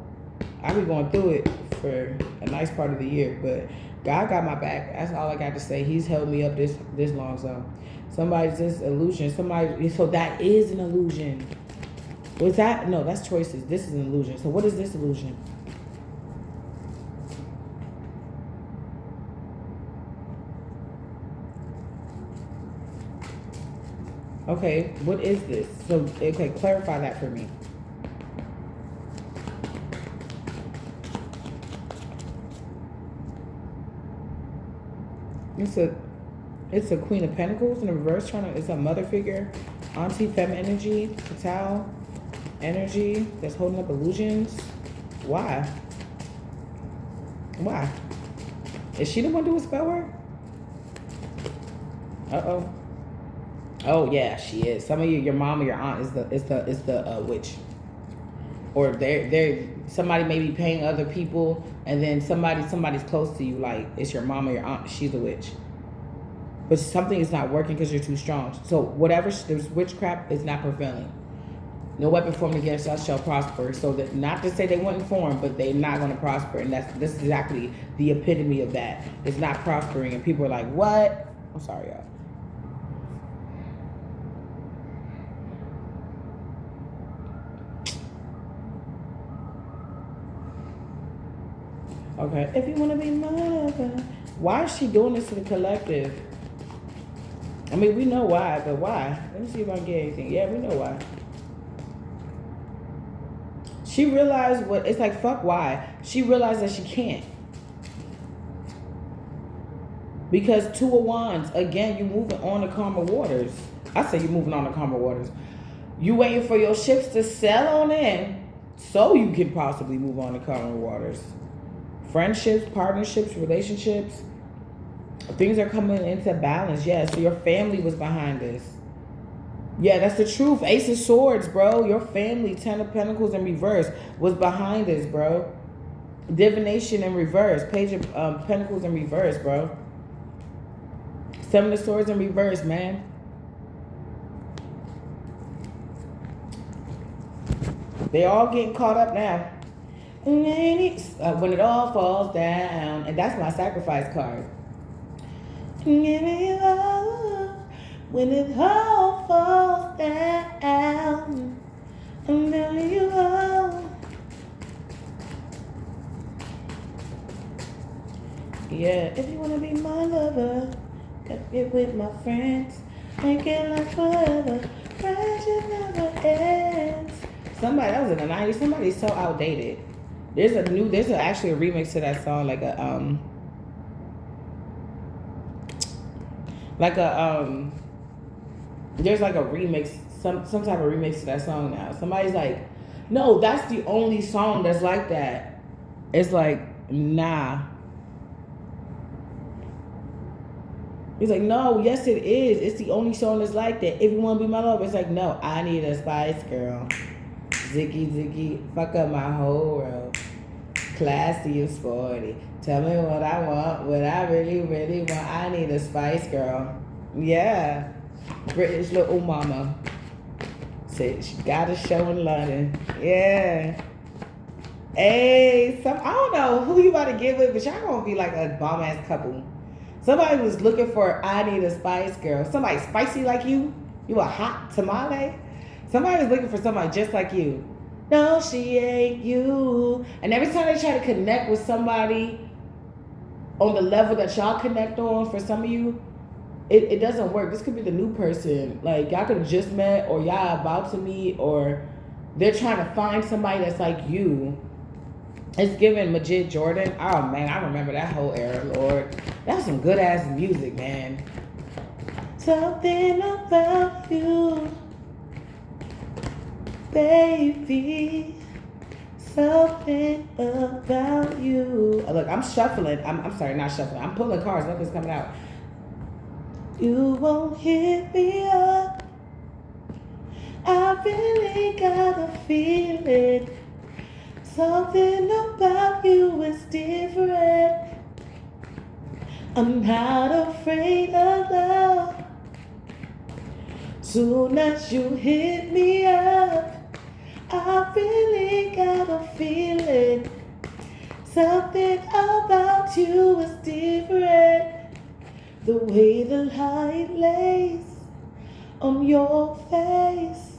I be going through it for a nice part of the year. But God got my back. That's all I got to say. He's held me up this long. So somebody's this illusion. So that is an illusion. What's that? No, that's choices. This is an illusion. So what is this illusion? Okay, what is this? So, okay, clarify that for me. It's a Queen of Pentacles in the reverse. It's a mother figure, auntie, femme energy, fatal energy that's holding up illusions. Why? Why? Is she the one doing spell work? Uh-oh. Oh yeah, she is. Some of you, your mom or your aunt is the witch, or they're somebody may be paying other people, and then somebody's close to you, like it's your mom or your aunt. She's a witch, but something is not working because you're too strong. So whatever there's witchcraft is not prevailing. No weapon formed against us shall prosper. So that not to say they wouldn't form, but they're not going to prosper, and this is exactly the epitome of that. It's not prospering, and people are like, "What?" I'm sorry, y'all. Okay, if you want to be my lover. Why is she doing this to the collective? I mean, we know why, but why? Let me see if I can get anything. Yeah, we know why. She realized it's like, fuck why. She realized that she can't. Because Two of Wands, again, you moving on to calmer waters. I say you're moving on to calmer waters. You waiting for your ships to sail on in so you can possibly move on to calmer waters. Friendships, partnerships, relationships, things are coming into balance. Yeah, so your family was behind this. Yeah, that's the truth. Ace of Swords, bro. Your family, Ten of Pentacles in reverse, was behind this, bro. Divination in reverse. Page of Pentacles in reverse, bro. Seven of Swords in reverse, man. They all getting caught up now. When it all falls down, and that's my sacrifice card. When it all falls down, and then you go. Yeah, if you wanna be my lover, got get with my friends, make it like forever. Friendship never ends. Somebody that was in the 90s. Somebody's so outdated. There's actually a remix to that song, there's like a remix, some type of remix to that song now. Somebody's like, no, that's the only song that's like that. It's like, nah. He's like, no, yes it is. It's the only song that's like that. If you want to be my lover, it's like, no, I need a Spice Girl. Ziggy, fuck up my whole world. Classy and sporty. Tell me what I want, what I really, really want. I need a Spice Girl. Yeah. British little mama. Said she got a show in London. Yeah. Hey, I don't know who you about to get with, but y'all gonna be like a bomb ass couple. Somebody was looking for I need a Spice Girl. Somebody spicy like you. You a hot tamale. Somebody was looking for somebody just like you. No, she ain't you. And every time they try to connect with somebody on the level that y'all connect on, for some of you, it doesn't work. This could be the new person. Like, y'all could have just met, or y'all about to meet, or they're trying to find somebody that's like you. It's giving Majid Jordan. Oh, man, I remember that whole era, Lord. That was some good-ass music, man. Something about you, baby. Something about you. Oh, look, I'm shuffling. I'm sorry, not shuffling. I'm pulling cards. Nothing's coming out. You won't hit me up. I really got a feeling. Something about you is different. I'm not afraid of love. Soon as you hit me up, I really got a feeling. Something about you is different. The way the light lays on your face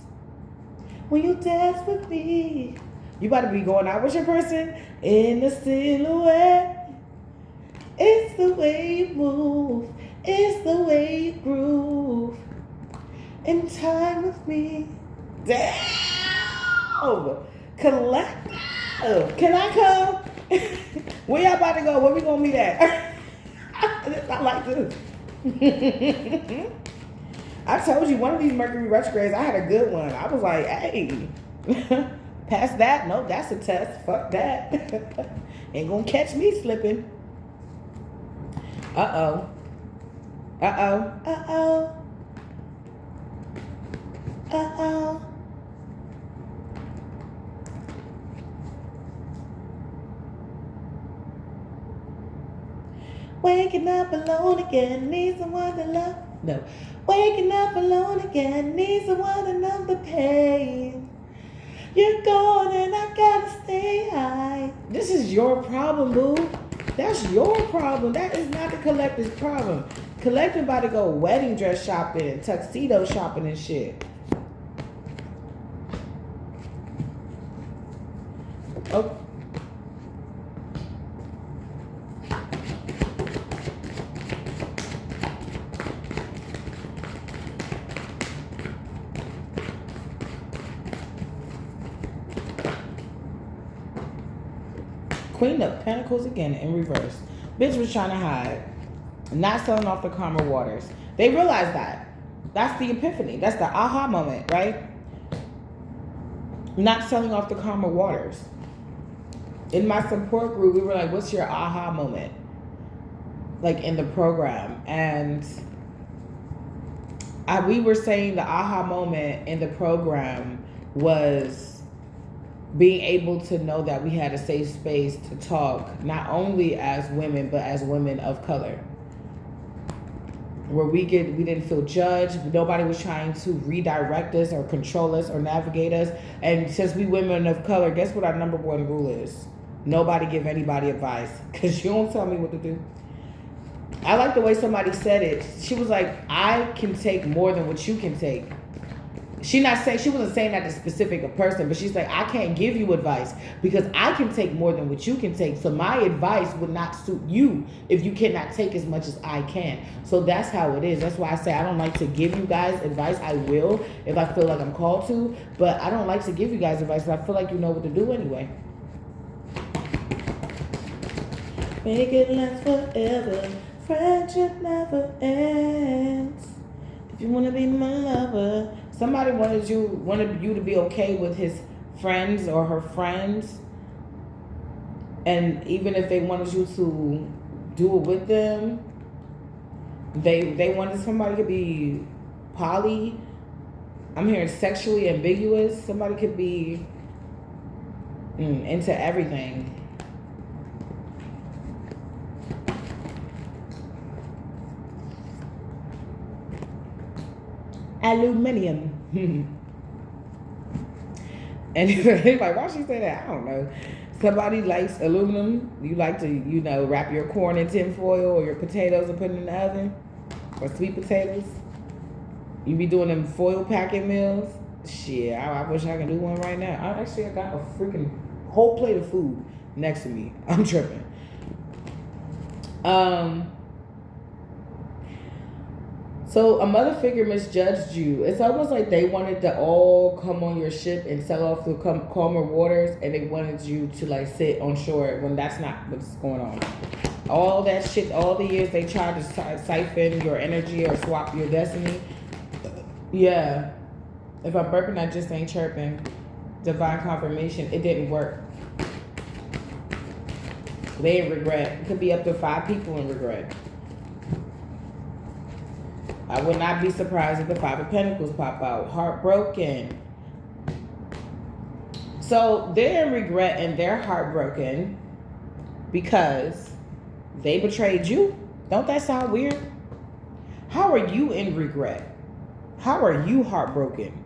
when you dance with me. You about to be going out with your person in the silhouette. It's the way you move. It's the way you groove. In time with me. Damn! Collective. Can I come? Where y'all about to go? Where we gonna meet at? I like this. I told you, one of these Mercury retrogrades, I had a good one. I was like, hey, past that? Nope, that's a test. Fuck that. Ain't gonna catch me slipping. Uh-oh. Uh-oh. Uh-oh. Uh-oh. Waking up alone again, need someone to love. No. Waking up alone again, need someone to numb the pain. You're gone and I gotta stay high. This is your problem, boo. That's your problem. That is not the collective's problem. Collective about to go wedding dress shopping, tuxedo shopping and shit. Oh. Queen of Pentacles again in reverse. Bitch was trying to hide. Not selling off the karma waters. They realized that. That's the epiphany. That's the aha moment, right? Not selling off the karma waters. In my support group, we were like, what's your aha moment? Like in the program. And we were saying the aha moment in the program was being able to know that we had a safe space to talk, not only as women, but as women of color. Where we didn't feel judged. Nobody was trying to redirect us or control us or navigate us. And since we women of color, guess what our number one rule is? Nobody give anybody advice, because you don't tell me what to do. I like the way somebody said it. She was like, I can take more than what you can take. She wasn't saying that to specific person, but she's like, I can't give you advice because I can take more than what you can take. So my advice would not suit you if you cannot take as much as I can. So that's how it is. That's why I say I don't like to give you guys advice. I will if I feel like I'm called to, but I don't like to give you guys advice because I feel like you know what to do anyway. Make it last forever. Friendship never ends. If you want to be my lover. Somebody wanted you to be okay with his friends or her friends. And even if they wanted you to do it with them, they wanted somebody to be poly. I'm hearing sexually ambiguous. Somebody could be into everything. Aluminium. And anybody, why she say that? I don't know. Somebody likes aluminum. You like to, wrap your corn in tin foil or your potatoes and put it in the oven, or sweet potatoes. You be doing them foil packing meals. Shit, I wish I could do one right now. I got a freaking whole plate of food next to me. I'm tripping. So a mother figure misjudged you. It's almost like they wanted to all come on your ship and sail off through calmer waters, and they wanted you to like sit on shore when that's not what's going on. All that shit, all the years they tried to siphon your energy or swap your destiny. Yeah. If I'm burping, I just ain't chirping. Divine confirmation. It didn't work. They in regret. It could be up to 5 people in regret. I would not be surprised if the 5 of Pentacles pop out. Heartbroken. So they're in regret and they're heartbroken because they betrayed you. Don't that sound weird? How are you in regret? How are you heartbroken?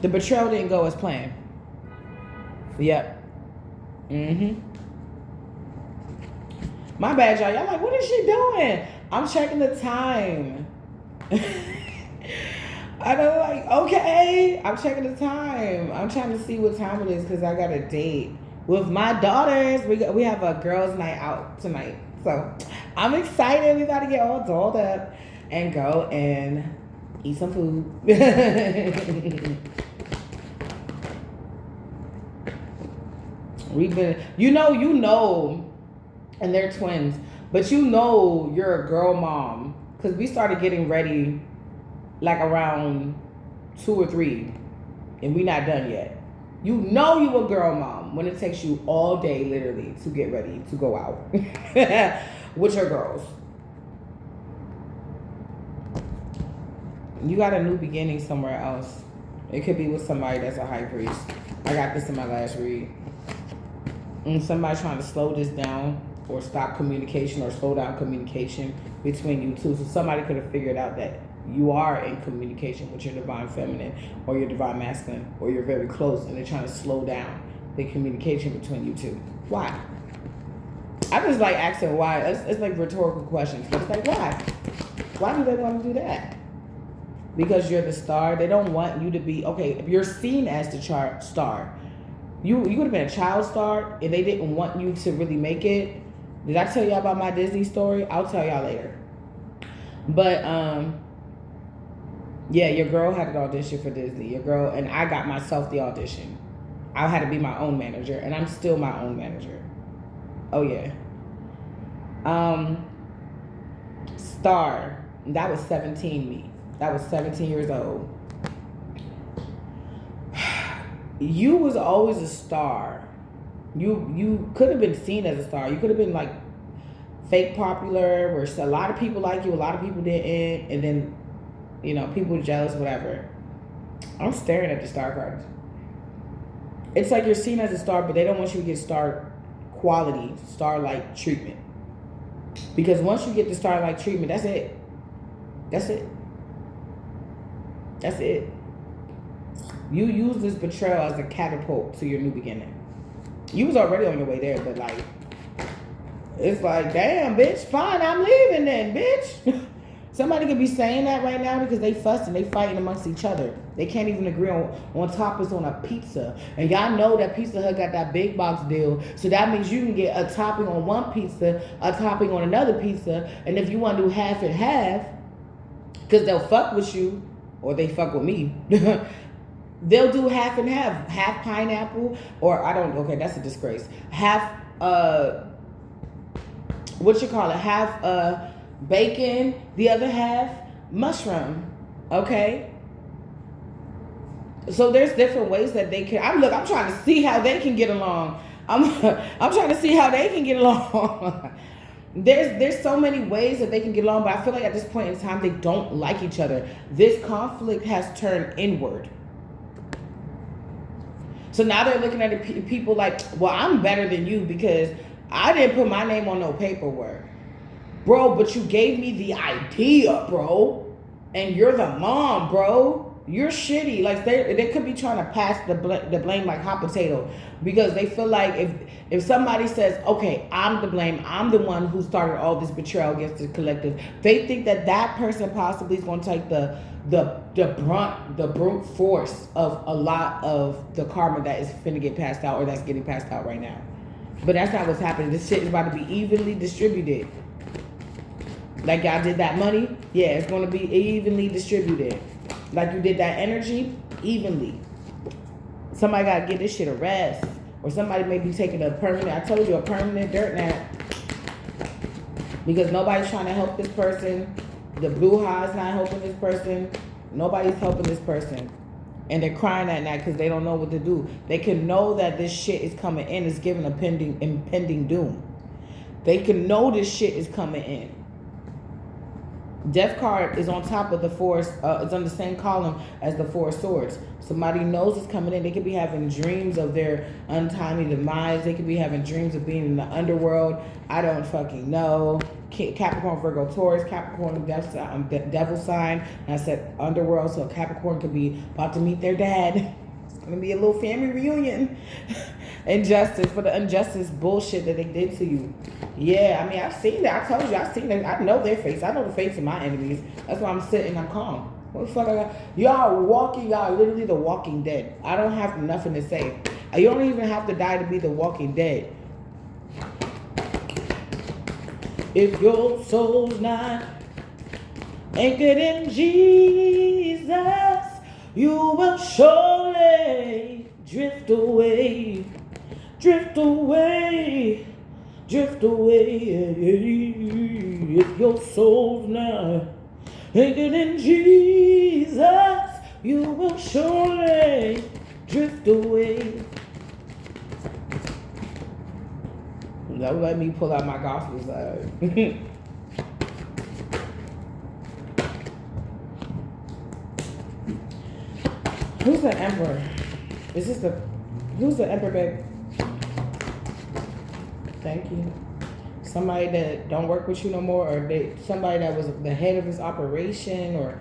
The betrayal didn't go as planned. Yep. My bad, y'all. Y'all like, what is she doing? I'm checking the time. I know, like, okay. I'm checking the time. I'm trying to see what time it is because I got a date with my daughters. We have a girls' night out tonight. So I'm excited. We got to get all dolled up and go and eat some food. We've been, you know, and they're twins, but you know you're a girl mom because we started getting ready like around 2 or 3 and we not done yet. You know you a girl mom when it takes you all day literally to get ready to go out with your girls. You got a new beginning somewhere else. It could be with somebody that's a high priest. I got this in my last read. And somebody trying to slow this down or stop communication or slow down communication between you two. So somebody could have figured out that you are in communication with your divine feminine or your divine masculine, or you're very close and they're trying to slow down the communication between you two. Why? I just like asking why. It's like rhetorical questions. But it's like, why? Why do they want to do that? Because you're the star. They don't want you to be, okay, if you're seen as the star, you would have been a child star and they didn't want you to really make it. Did I tell y'all about my Disney story? I'll tell y'all later. But, yeah, your girl had an audition for Disney. Your girl, and I got myself the audition. I had to be my own manager, and I'm still my own manager. Oh, yeah. Star. That was 17 me. That was 17 years old. You was always a star. You could have been seen as a star. You could have been like fake popular, where a lot of people like you, a lot of people didn't, and then, you know, people jealous, whatever. I'm staring at the star cards. It's like you're seen as a star, but they don't want you to get star quality, star-like treatment. Because once you get the star-like treatment, that's it. That's it. That's it. You use this betrayal as a catapult to your new beginning. You was already on your way there, but like, it's like, damn, bitch, fine, I'm leaving then, bitch. Somebody could be saying that right now because they fussing, they fighting amongst each other. They can't even agree on toppings on a pizza. And y'all know that Pizza Hut got that big box deal. So that means you can get a topping on one pizza, a topping on another pizza. And if you want to do half and half, because they'll fuck with you, or they fuck with me, they'll do half and half. Half pineapple, or I don't, okay, that's a disgrace. Half, what you call it? Half, bacon, the other half mushroom. Okay, so there's different ways that they can. I'm trying to see how they can get along. I'm trying to see how they can get along. There's so many ways that they can get along, but I feel like at this point in time they don't like each other. This conflict has turned inward. So now they're looking at the people like, well, I'm better than you because I didn't put my name on no paperwork. Bro, but you gave me the idea, bro. And you're the mom, bro. You're shitty. Like, they could be trying to pass the blame like hot potato. Because they feel like if somebody says, okay, I'm to blame, I'm the one who started all this betrayal against the collective, they think that person possibly is going to take the brute force of a lot of the karma that is finna get passed out, or that's getting passed out right now. But that's not what's happening. This shit is about to be evenly distributed. Like y'all did that money, yeah, it's going to be evenly distributed. Like you did that energy, evenly. Somebody got to give this shit a rest. Or somebody may be taking a permanent, I told you, a permanent dirt nap. Because nobody's trying to help this person. The blue high's not helping this person. Nobody's helping this person. And they're crying at night because they don't know what to do. They can know that this shit is coming in. It's giving a impending doom. They can know this shit is coming in. Death card is on top of the four, it's on the same column as the Four of Swords. Somebody knows it's coming in. They could be having dreams of their untimely demise. They could be having dreams of being in the underworld. I don't fucking know. Capricorn, Virgo, Taurus. Capricorn, devil sign. And I said underworld, so Capricorn could be about to meet their dad. It's going to be a little family reunion. Injustice, for the injustice bullshit that they did to you. Yeah, I mean, I've seen that. I told you, I've seen that. I know their face. I know the face of my enemies. That's why I'm sitting, I'm calm. What the fuck I got? Y'all walking, y'all literally the Walking Dead. I don't have nothing to say. You don't even have to die to be the Walking Dead. If your soul's not anchored in Jesus, you will surely drift away. Drift away, drift away. If your soul's not anchored in Jesus, you will surely drift away. Don't let me pull out my gospel side. Who's the emperor? Who's the emperor, babe? Thank you. Somebody that don't work with you no more, or somebody that was the head of his operation, or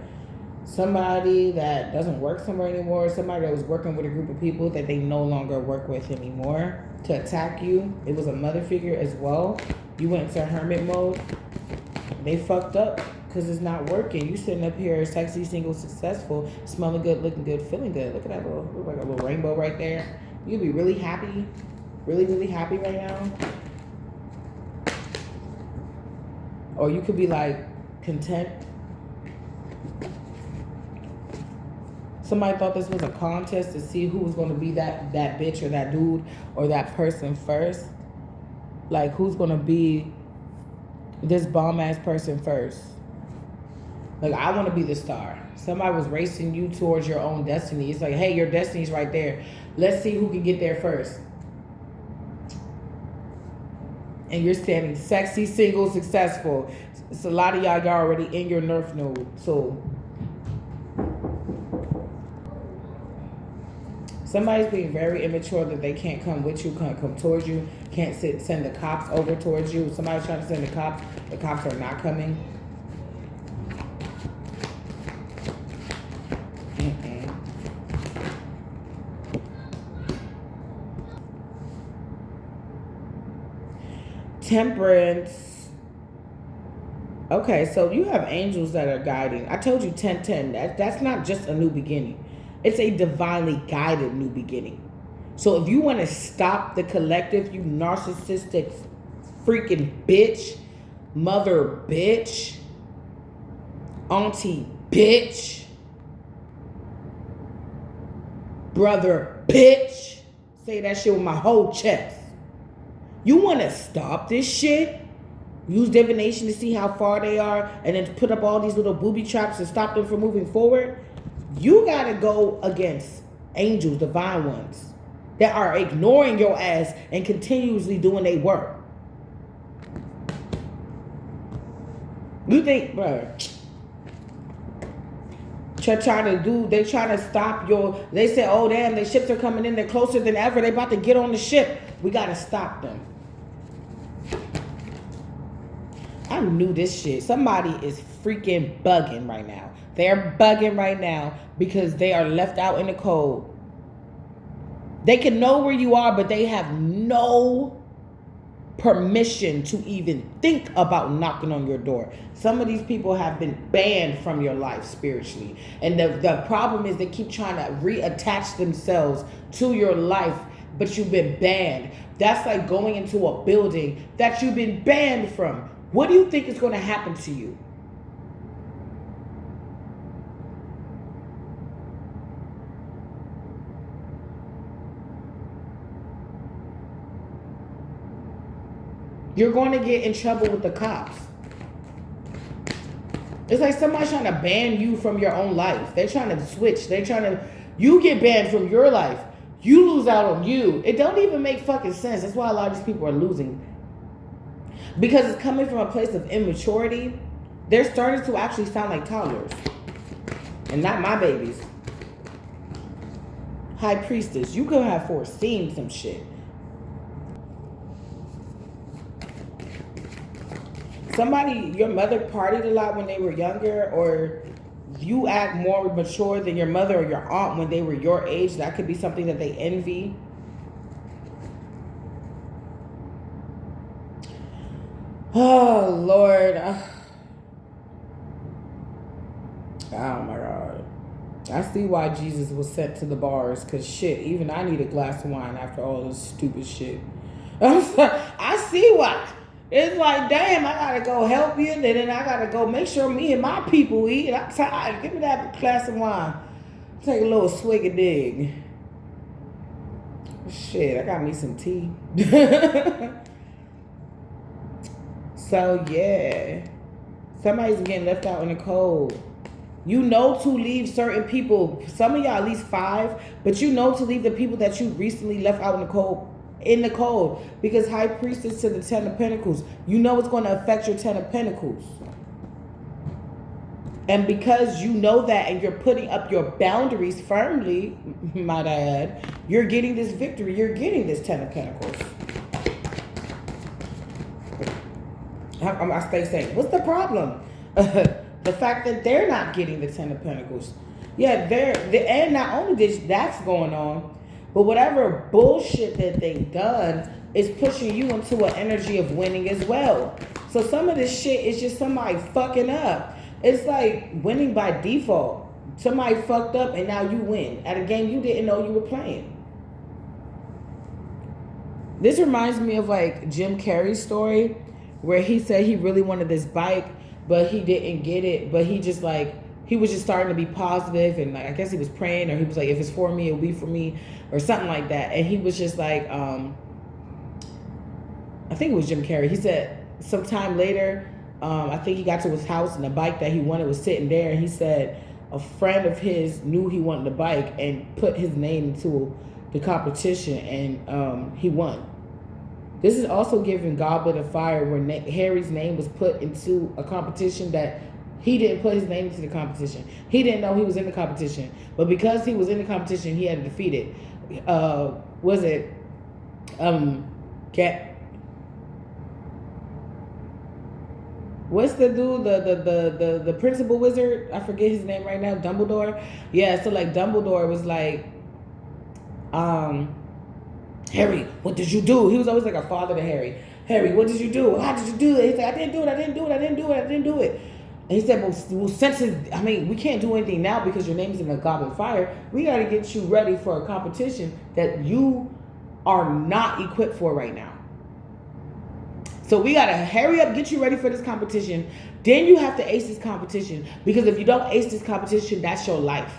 somebody that doesn't work somewhere anymore, somebody that was working with a group of people that they no longer work with anymore to attack you. It was a mother figure as well. You went into hermit mode. They fucked up because it's not working. You sitting up here sexy, single, successful, smelling good, looking good, feeling good. Look at that look like a little rainbow right there. You'd be really happy, really, really happy right now. Or you could be like content. Somebody thought this was a contest to see who was going to be that bitch or that dude or that person first. Like, who's going to be this bomb-ass person first. Like, I want to be the star. Somebody was racing you towards your own destiny. It's like, hey, your destiny's right there. Let's see who can get there first. And you're standing sexy, single, successful. It's a lot of y'all already in your North Node. So somebody's being very immature that they can't come with you, can't come towards you, can't send the cops over towards you. Somebody's trying to send the cops are not coming. Temperance. Okay, so you have angels that are guiding. I told you 10-10. That's not just a new beginning. It's a divinely guided new beginning. So if you want to stop the collective, you narcissistic freaking bitch, mother bitch, auntie bitch, brother bitch, say that shit with my whole chest. You want to stop this shit? Use divination to see how far they are and then put up all these little booby traps to stop them from moving forward? You got to go against angels, divine ones, that are ignoring your ass and continuously doing their work. You think, bro, they're trying to stop they say, oh damn, the ships are coming in, they're closer than ever, they about to get on the ship. We got to stop them. I knew this shit. Somebody is freaking bugging right now. They're bugging right now because they are left out in the cold. They can know where you are, but they have no permission to even think about knocking on your door. Some of these people have been banned from your life spiritually. And the problem is they keep trying to reattach themselves to your life, but you've been banned. That's like going into a building that you've been banned from. What do you think is going to happen to you? You're going to get in trouble with the cops. It's like somebody's trying to ban you from your own life. They're trying to switch. You get banned from your life. You lose out on you. It don't even make fucking sense. That's why a lot of these people are losing. Because it's coming from a place of immaturity. They're starting to actually sound like toddlers. And not my babies. High priestess, you could have foreseen some shit. Your mother partied a lot when they were younger, or you act more mature than your mother or your aunt when they were your age. That could be something that they envy. Oh, Lord. Oh, my God. I see why Jesus was sent to the bars, because shit, even I need a glass of wine after all this stupid shit. I see why. It's like, damn, I gotta go help you, and then I gotta go make sure me and my people eat. I'm tired. Give me that glass of wine. Take a little swig of dig. Shit, I got me some tea. So, yeah. Somebody's getting left out in the cold. You know to leave certain people. Some of y'all at least 5, but you know to leave the people that you recently left out in the cold. Because High Priestess to the 10 of Pentacles, you know it's going to affect your 10 of Pentacles. And because you know that and you're putting up your boundaries firmly, might I add, you're getting this victory. You're getting this 10 of Pentacles. I stay saying, what's the problem? The fact that they're not getting the 10 of Pentacles. Yeah, and not only that's going on, but whatever bullshit that they've done is pushing you into an energy of winning as well. So some of this shit is just somebody fucking up. It's like winning by default. Somebody fucked up and now you win at a game you didn't know you were playing. This reminds me of like Jim Carrey's story where he said he really wanted this bike, but he didn't get it. But he was just starting to be positive, and like I guess he was praying, or he was like, if it's for me, it'll be for me, or something like that. And he was just like, I think it was Jim Carrey. He said sometime later, I think he got to his house and the bike that he wanted was sitting there. And he said a friend of his knew he wanted the bike and put his name into the competition, and he won. This is also giving Goblet of Fire, where Harry's name was put into a competition that he didn't put his name into the competition. He didn't know he was in the competition. But because he was in the competition, he had to defeat it. What's the dude, the principal wizard? I forget his name right now. Dumbledore? Yeah, so like Dumbledore was like, Harry, what did you do? He was always like a father to Harry. Harry, what did you do? How did you do it? He said, I didn't do it. And he said, well, we can't do anything now because your name's in the Goblet of Fire. We got to get you ready for a competition that you are not equipped for right now. So we got to hurry up, get you ready for this competition. Then you have to ace this competition, because if you don't ace this competition, that's your life.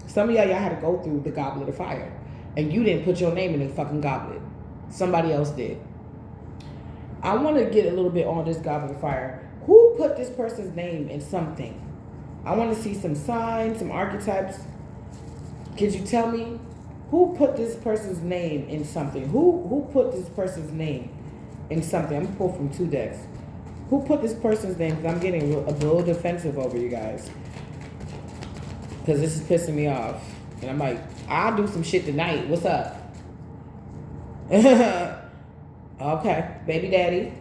Some of y'all had to go through the Goblet of Fire, and you didn't put your name in the fucking goblet. Somebody else did. I want to get a little bit on this Goblet of Fire. Who put this person's name in something? I want to see some signs, some archetypes. Could you tell me who put this person's name in something? Who put this person's name in something? I'm going to pull from 2 decks. Who put this person's name? Because I'm getting a little defensive over you guys. Because this is pissing me off. And I'm like, I'll do some shit tonight. What's up? Okay. Baby daddy.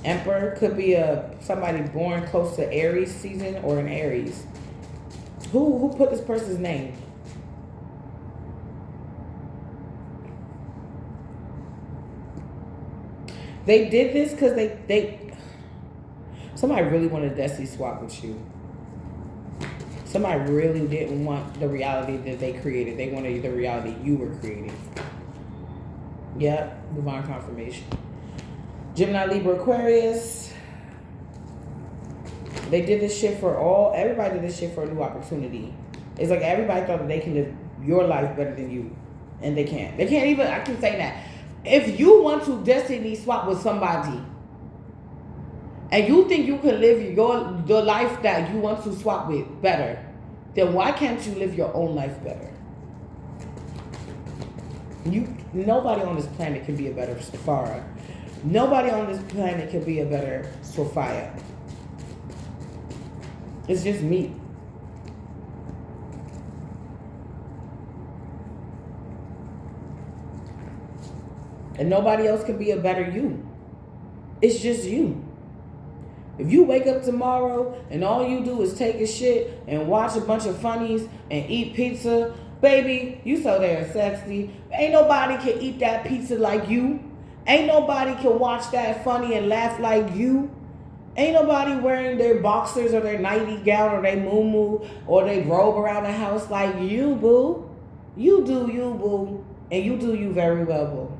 Emperor could be somebody born close to Aries season or an Aries. Who put this person's name? They did this because somebody really wanted a destiny swap with you. Somebody really didn't want the reality that they created. They wanted the reality you were creating. Yep, divine confirmation. Gemini, Libra, Aquarius. They did this shit for everybody did this shit for a new opportunity. It's like everybody thought that they can live your life better than you. And they can't. They can't even, I keep saying that. If you want to destiny swap with somebody, and you think you can live the life that you want to swap with better, then why can't you live your own life better? Nobody on this planet can be a better Safara. Nobody on this planet can be a better Sophia. It's just me. And nobody else can be a better you. It's just you. If you wake up tomorrow and all you do is take a shit and watch a bunch of funnies and eat pizza, baby, you so damn sexy. Ain't nobody can eat that pizza like you. Ain't nobody can watch that funny and laugh like you. Ain't nobody wearing their boxers or their nighty gown or their muumuu or they robe around the house like you, boo. You do you, boo. And you do you very well, boo.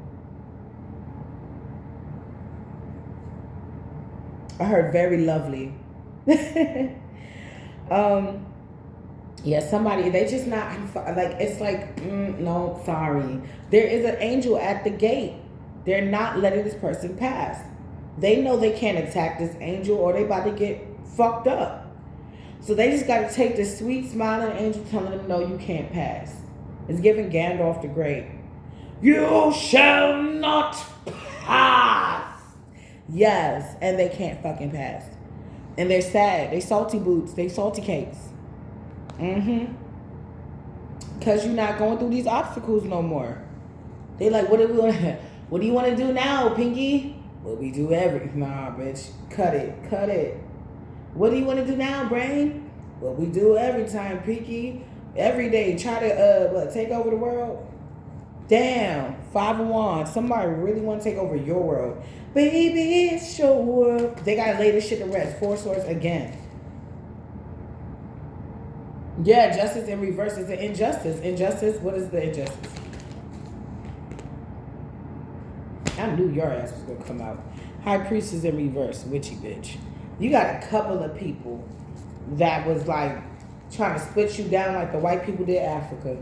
I heard very lovely. Yeah, somebody, they just not, like, it's like, no, sorry. There is an angel at the gate. They're not letting this person pass. They know they can't attack this angel or they about to get fucked up. So they just got to take this sweet smiling angel telling them, no, you can't pass. It's giving Gandalf the Great. You shall not pass. Yes, and they can't fucking pass. And they're sad. They salty boots. They salty cakes. Because you're not going through these obstacles no more. They like, what do you want to do now, Pinky? What we do nah, bitch. Cut it. What do you want to do now, brain? What we do every time, Pinky. Every day. Try to, take over the world? Damn. 5 of Wands. Somebody really want to take over your world. Baby, it's your world. They got to lay this shit to rest. 4 Swords again. Yeah, justice in reverse is an injustice. Injustice, what is the injustice? I knew your ass was going to come out. High Priestess in reverse, witchy bitch. You got a couple of people that was like trying to split you down like the white people did Africa.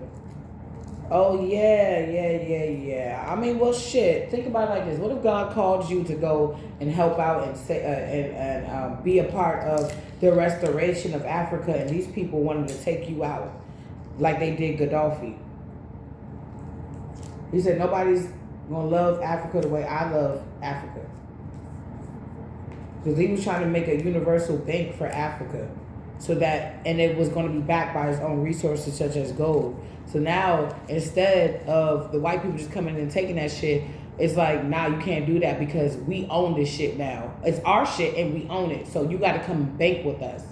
Oh, yeah. I mean, well, shit. Think about it like this. What if God called you to go and help out and say and be a part of the restoration of Africa, and these people wanted to take you out like they did Gaddafi? He said, nobody's going to love Africa the way I love Africa. Because he was trying to make a universal bank for Africa. So that, and it was going to be backed by his own resources such as gold. So now, instead of the white people just coming in and taking that shit, it's like, nah, you can't do that because we own this shit now. It's our shit and we own it. So you got to come and bank with us.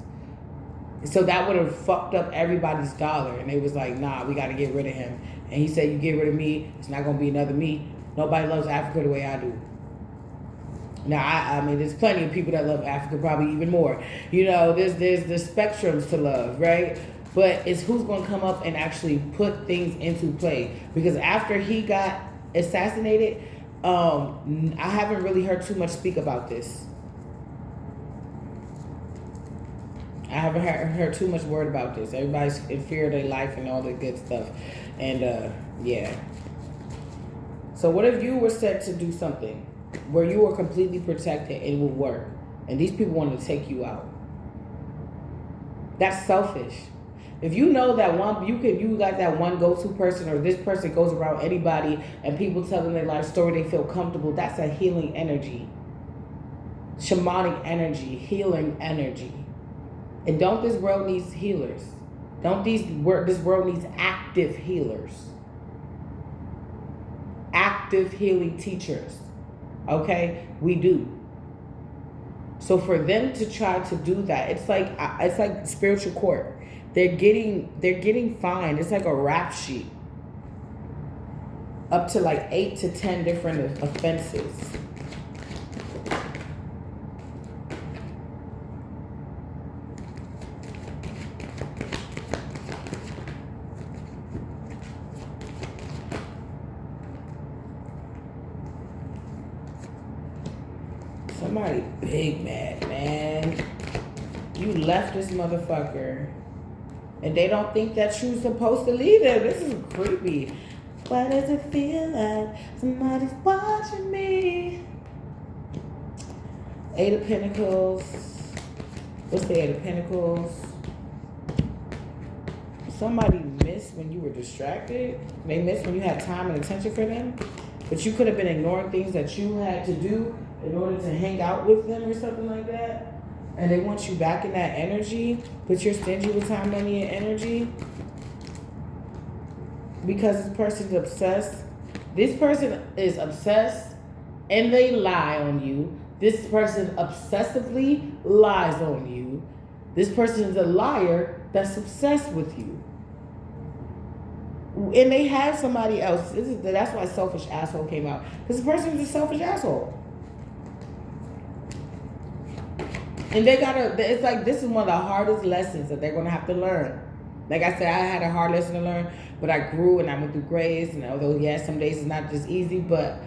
So that would have fucked up everybody's dollar. And they was like, nah, we got to get rid of him. And he said, you get rid of me, it's not going to be another me. Nobody loves Africa the way I do. Now, I mean, there's plenty of people that love Africa, probably even more. You know, there's the spectrums to love, right? But it's who's going to come up and actually put things into play. Because after he got assassinated, I haven't really heard too much speak about this. I haven't heard too much word about this. Everybody's in fear of their life and all the good stuff. And, yeah. So what if you were set to do something where you were completely protected and it would work, and these people wanted to take you out? That's selfish. If you know that you got that one go-to person, or this person goes around anybody and people tell them their life story, they feel comfortable. That's a healing energy. Shamanic energy, healing energy. And don't this world needs healers? This world needs active healers. Active healing teachers. Okay? We do. So for them to try to do that, it's like spiritual court. They're getting fined. It's like a rap sheet. Up to like 8 to 10 different offenses. Somebody big mad, man. You left this motherfucker. And they don't think that you're supposed to leave them. This is creepy. Why does it feel like somebody's watching me? Eight of Pentacles. What's the Eight of Pentacles? Somebody missed when you were distracted. They missed when you had time and attention for them. But you could have been ignoring things that you had to do in order to hang out with them or something like that. And they want you back in that energy. But you're stingy with time, money, and energy. Because this person's obsessed. This person is obsessed and they lie on you. This person obsessively lies on you. This person is a liar that's obsessed with you. And they have somebody else. That's why selfish asshole came out. Because this person is a selfish asshole. And they gotta, it's like, this is one of the hardest lessons that they're gonna have to learn. Like I said, I had a hard lesson to learn, but I grew and I went through grades. And although, yeah, some days it's not just easy, but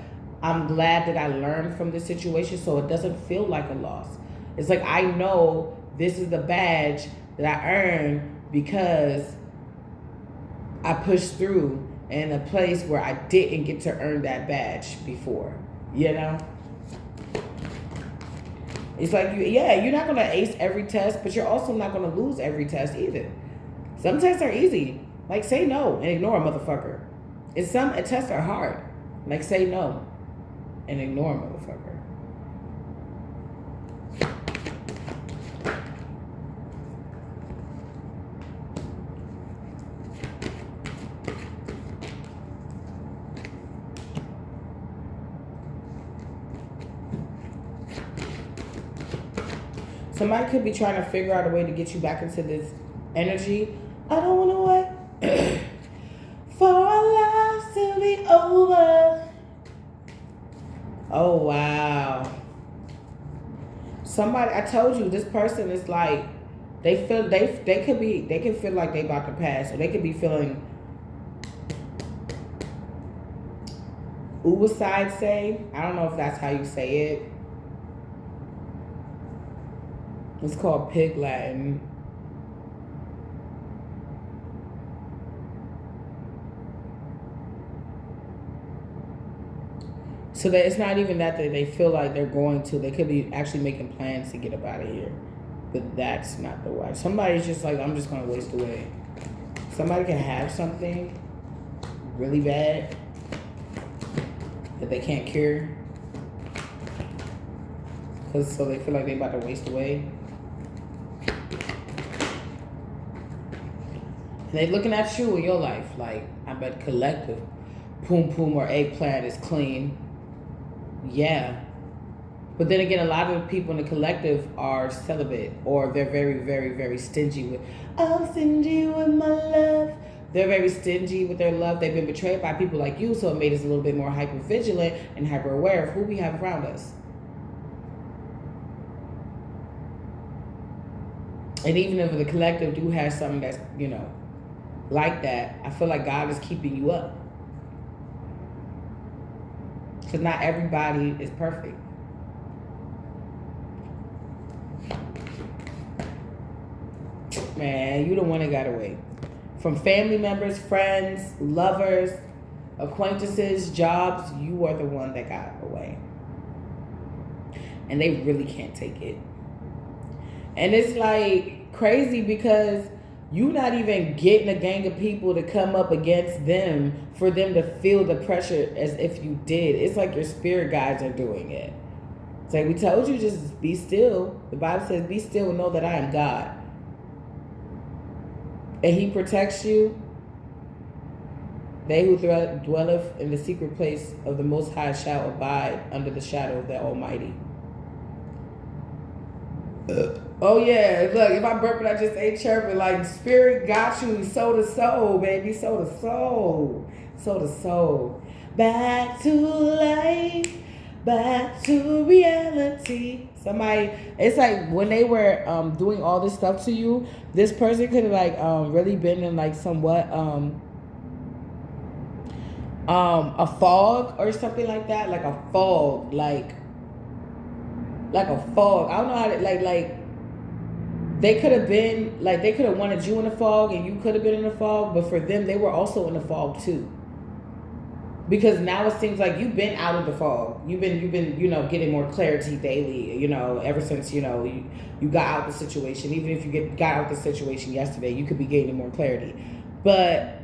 I'm glad that I learned from this situation so it doesn't feel like a loss. It's like, I know this is the badge that I earned because I pushed through in a place where I didn't get to earn that badge before, you know? It's like, you're not going to ace every test, but you're also not going to lose every test either. Some tests are easy. Like, say no and ignore a motherfucker. And some tests are hard. Like, say no and ignore a motherfucker. Somebody could be trying to figure out a way to get you back into this energy. I don't want to wait for our lives to be over. Oh, wow. Somebody, I told you, this person is like, they can feel like they about to pass, or they could be feeling suicide, say. I don't know if that's how you say it. It's called Pig Latin. So that it's not even that they feel like they're going to. They could be actually making plans to get up out of here. But that's not the way. Somebody's just like, I'm just going to waste away. Somebody can have something really bad that they can't cure. So they feel like they're about to waste away. And they looking at you in your life like, I bet collective poom poom or eggplant is clean. Yeah. But then again, a lot of people in the collective are celibate, or they're very, very, very stingy with, I'm stingy with my love. They're very stingy with their love. They've been betrayed by people like you, so it made us a little bit more hyper vigilant and hyper aware of who we have around us. And even if the collective do have something that's, like that, I feel like God is keeping you up. Because not everybody is perfect. Man, you the one that got away. From family members, friends, lovers, acquaintances, jobs, you are the one that got away. And they really can't take it. And it's like crazy because you're not even getting a gang of people to come up against them for them to feel the pressure as if you did. It's like your spirit guides are doing it. It's like, we told you, just be still. The Bible says, be still and know that I am God. And he protects you. They who dwelleth in the secret place of the Most High shall abide under the shadow of the Almighty. Oh yeah, look, if I burp it, I just ain't chirping. Like, spirit got you, soul to soul, baby, soul to soul, soul to soul. Back to life, back to reality. Somebody, it's like when they were doing all this stuff to you, this person could have like really been in like somewhat a fog or something like that, like a fog, like like a fog. I don't know how to like they could have been like they could have wanted you in the fog and you could have been in the fog, but for them they were also in the fog too. Because now it seems like you've been out of the fog. You've been getting more clarity daily. Ever since you got out the situation. Even if you got out the situation yesterday, you could be gaining more clarity. But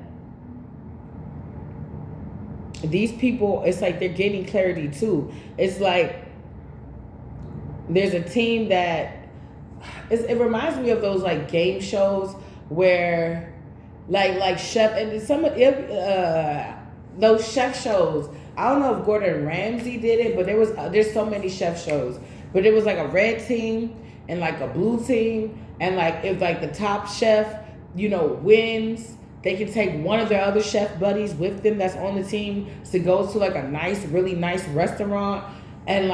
these people, it's like they're gaining clarity too. It's like there's a team that it reminds me of those like game shows where like chef and some of those chef shows. I don't know if Gordon Ramsay did it, but there's so many chef shows. But it was like a red team and like a blue team, and like if like the top chef, wins, they can take one of their other chef buddies with them that's on the team to go to like a really nice restaurant, and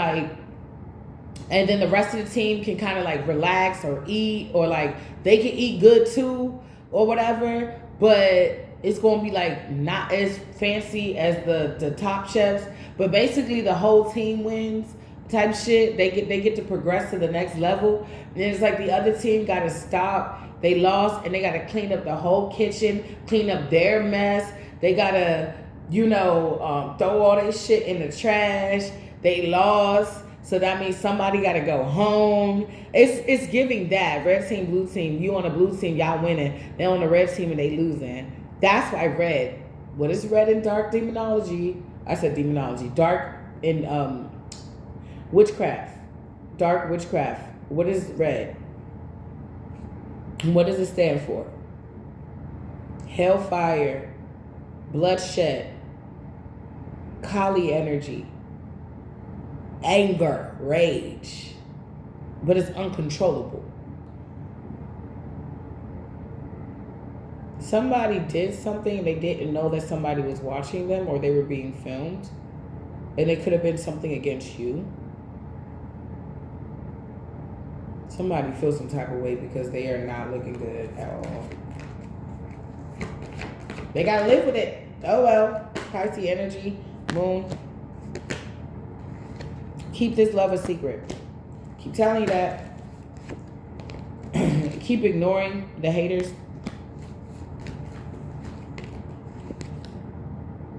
then the rest of the team can kind of like relax or eat, or like they can eat good too or whatever, but it's going to be like not as fancy as the top chefs, but basically the whole team wins type shit. They get to progress to the next level. And it's like the other team got to stop. They lost and they got to clean up the whole kitchen, clean up their mess. They got to, throw all their shit in the trash. They lost. So that means somebody got to go home. It's giving that. Red team, blue team. You on the blue team, y'all winning. They on the red team and they losing. That's why red. What is red in dark demonology? I said demonology. Dark in witchcraft. Dark witchcraft. What is red? What does it stand for? Hellfire, bloodshed, Kali energy, anger, rage. But it's uncontrollable. Somebody did something and they didn't know that somebody was watching them, or they were being filmed, and it could have been something against you. Somebody feels some type of way because they are not looking good at all. They gotta live with it. Oh well. Pisces energy, moon. Keep this love a secret. Keep telling you that. Keep ignoring the haters.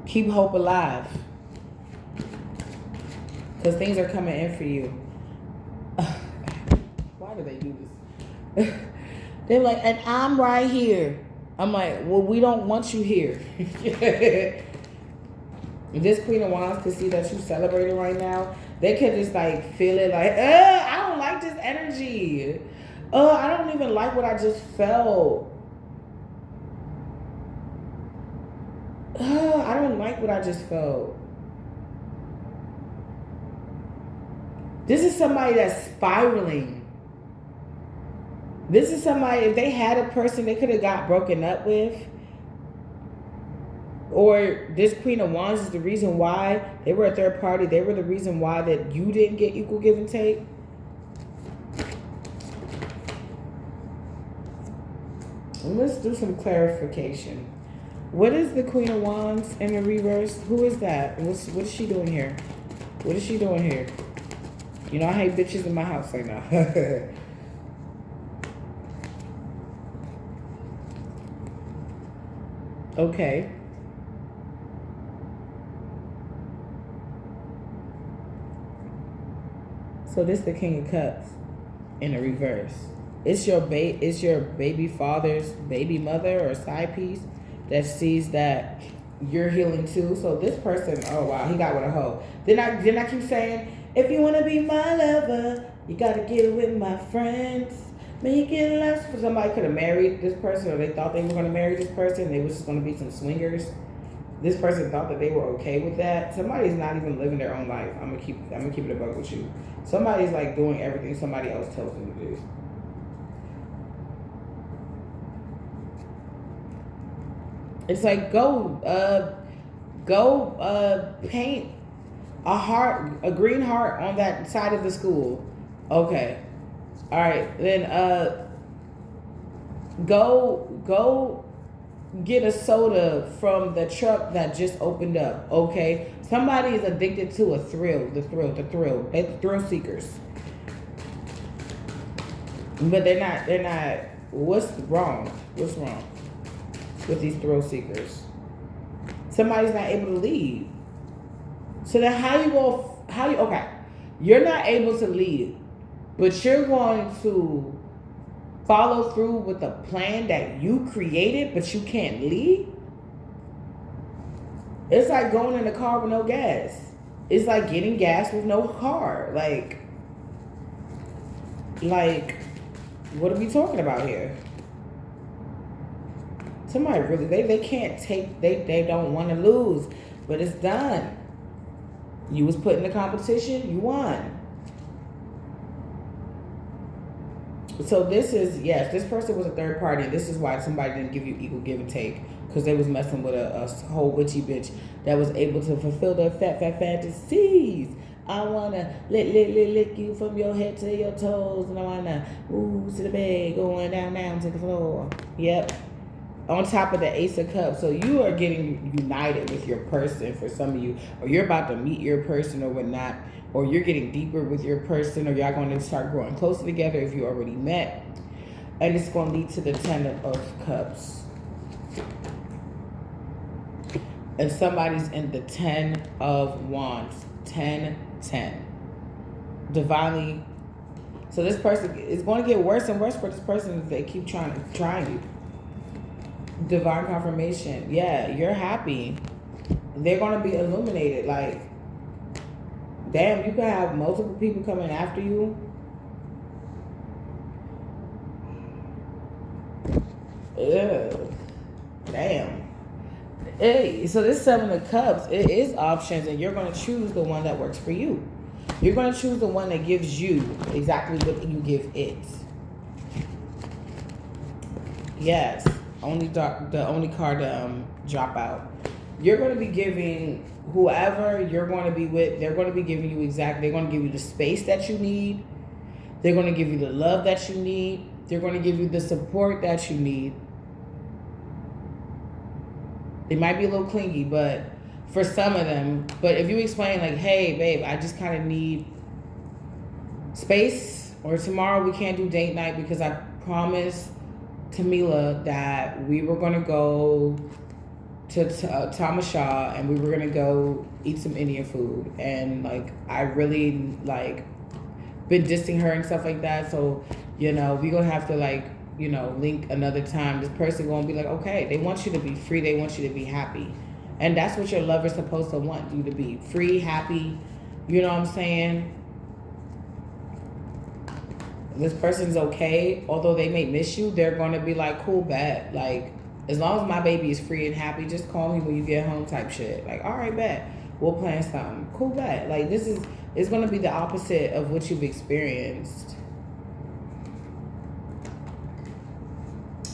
Keep hope alive. Because things are coming in for you. Why do they do this? They're like, and I'm right here. I'm like, well, we don't want you here. This Queen of Wands could see that you celebrating right now. They could just like feel it like, I don't like this energy. I don't even like what I just felt. I don't like what I just felt. This is somebody that's spiraling. This is somebody, if they had a person they could have got broken up with, or this Queen of Wands is the reason why they were a third party. They were the reason why that you didn't get equal give and take. Let's do some clarification. What is the Queen of Wands in the reverse? Who is that? What is she doing here? What is she doing here? You know I hate bitches in my house right now. Okay. So this is the King of Cups in the reverse. It's your baby father's baby mother or side piece that sees that you're healing too. So this person, oh wow, he got with a hoe. Then I keep saying, if you wanna be my lover, you gotta get with my friends. Make it last. For somebody could have married this person, or they thought they were gonna marry this person. They was just gonna be some swingers. This person thought that they were okay with that. Somebody's not even living their own life. I'm gonna keep it a buck with you. Somebody's like doing everything somebody else tells them to do. It's like go paint a green heart on that side of the school. Okay. All right. Then go get a soda from the truck that just opened up. Okay. Somebody is addicted to a thrill. The thrill. They're thrill seekers. But they're not, what's wrong? What's wrong with these thrill seekers? Somebody's not able to lead. So then okay, you're not able to lead, but you're going to follow through with a plan that you created, but you can't lead? It's like going in a car with no gas. It's like getting gas with no car. Like, what are we talking about here? Somebody really, they can't take, they don't want to lose, but it's done. You was put in the competition, you won. So this is, yes, this person was a third party. This is why somebody didn't give you equal give and take, because they was messing with a whole witchy bitch that was able to fulfill their fat fantasies. I wanna lick you from your head to your toes, and I wanna to the bed, going down to the floor. Yep. On top of the Ace of Cups. So you are getting united with your person for some of you, or you're about to meet your person or whatnot, or you're getting deeper with your person, or y'all going to start growing closer together if you already met. And it's going to lead to the Ten of Cups. And somebody's in the 10 of Wands. 10. Divinely. So this person is going to get worse and worse for this person if they keep trying you. Divine confirmation. Yeah, you're happy. They're going to be illuminated. Like, damn, you could have multiple people coming after you. Ugh. Damn. Hey, so this Seven of Cups, it is options, and you're going to choose the one that works for you. You're going to choose the one that gives you exactly what you give it. Yes. The only card to drop out. You're going to be giving whoever you're going to be with, they're going to be giving you they're going to give you the space that you need. They're going to give you the love that you need. They're going to give you the support that you need. It might be a little clingy, but for some of them, but if you explain like, hey, babe, I just kind of need space, or tomorrow we can't do date night because I promised Tamila that we were going to go to Tamasha and we were going to go eat some Indian food. And, like, I really, like, been dissing her and stuff like that. So, you know, we going to have to, like, you know, link another time. This person going to be like, okay, they want you to be free. They want you to be happy. And that's what your lover's supposed to want you to be. Free, happy. You know what I'm saying? This person's okay, although they may miss you, they're going to be like, cool, bet. Like, as long as my baby is free and happy, just call me when you get home type shit. Like, all right, bet. We'll plan something. Cool, bet. Like, it's going to be the opposite of what you've experienced.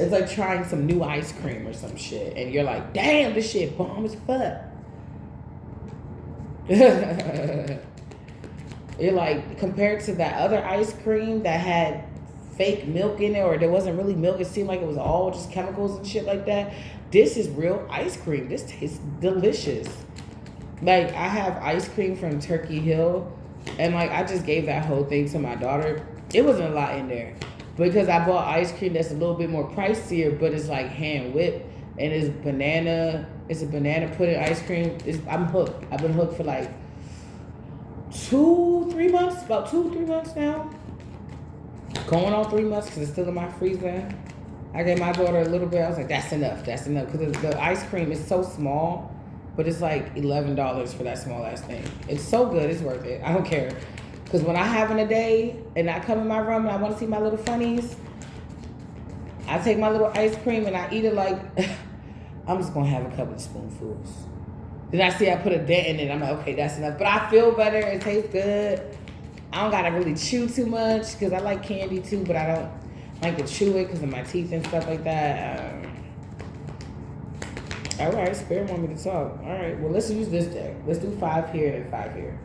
It's like trying some new ice cream or some shit, and you're like, damn, this shit bomb as fuck. You're like, compared to that other ice cream that had fake milk in it, or there wasn't really milk, it seemed like it was all just chemicals and shit like that. This is real ice cream. This tastes delicious. Like, I have ice cream from Turkey Hill, and like, I just gave that whole thing to my daughter. It wasn't a lot in there, because I bought ice cream that's a little bit more pricier, but it's like hand whipped, and it's a banana pudding ice cream. I'm hooked. I've been hooked for like 2-3 months, about 2-3 months now. Going on 3 months because it's still in my freezer. I gave my daughter a little bit. I was like, that's enough, because the ice cream is so small, but it's like $11 for that small ass thing. It's so good, it's worth it. I don't care. Because when I have a day and I come in my room and I want to see my little funnies, I take my little ice cream and I eat it like, I'm just going to have a couple of spoonfuls. Then I see I put a dent in it. I'm like, okay, that's enough. But I feel better. It tastes good. I don't got to really chew too much because I like candy too, but I don't like to chew it because of my teeth and stuff like that. All right, Spirit want me to talk. All right, well, let's use this deck. Let's do 5 here and 5 here.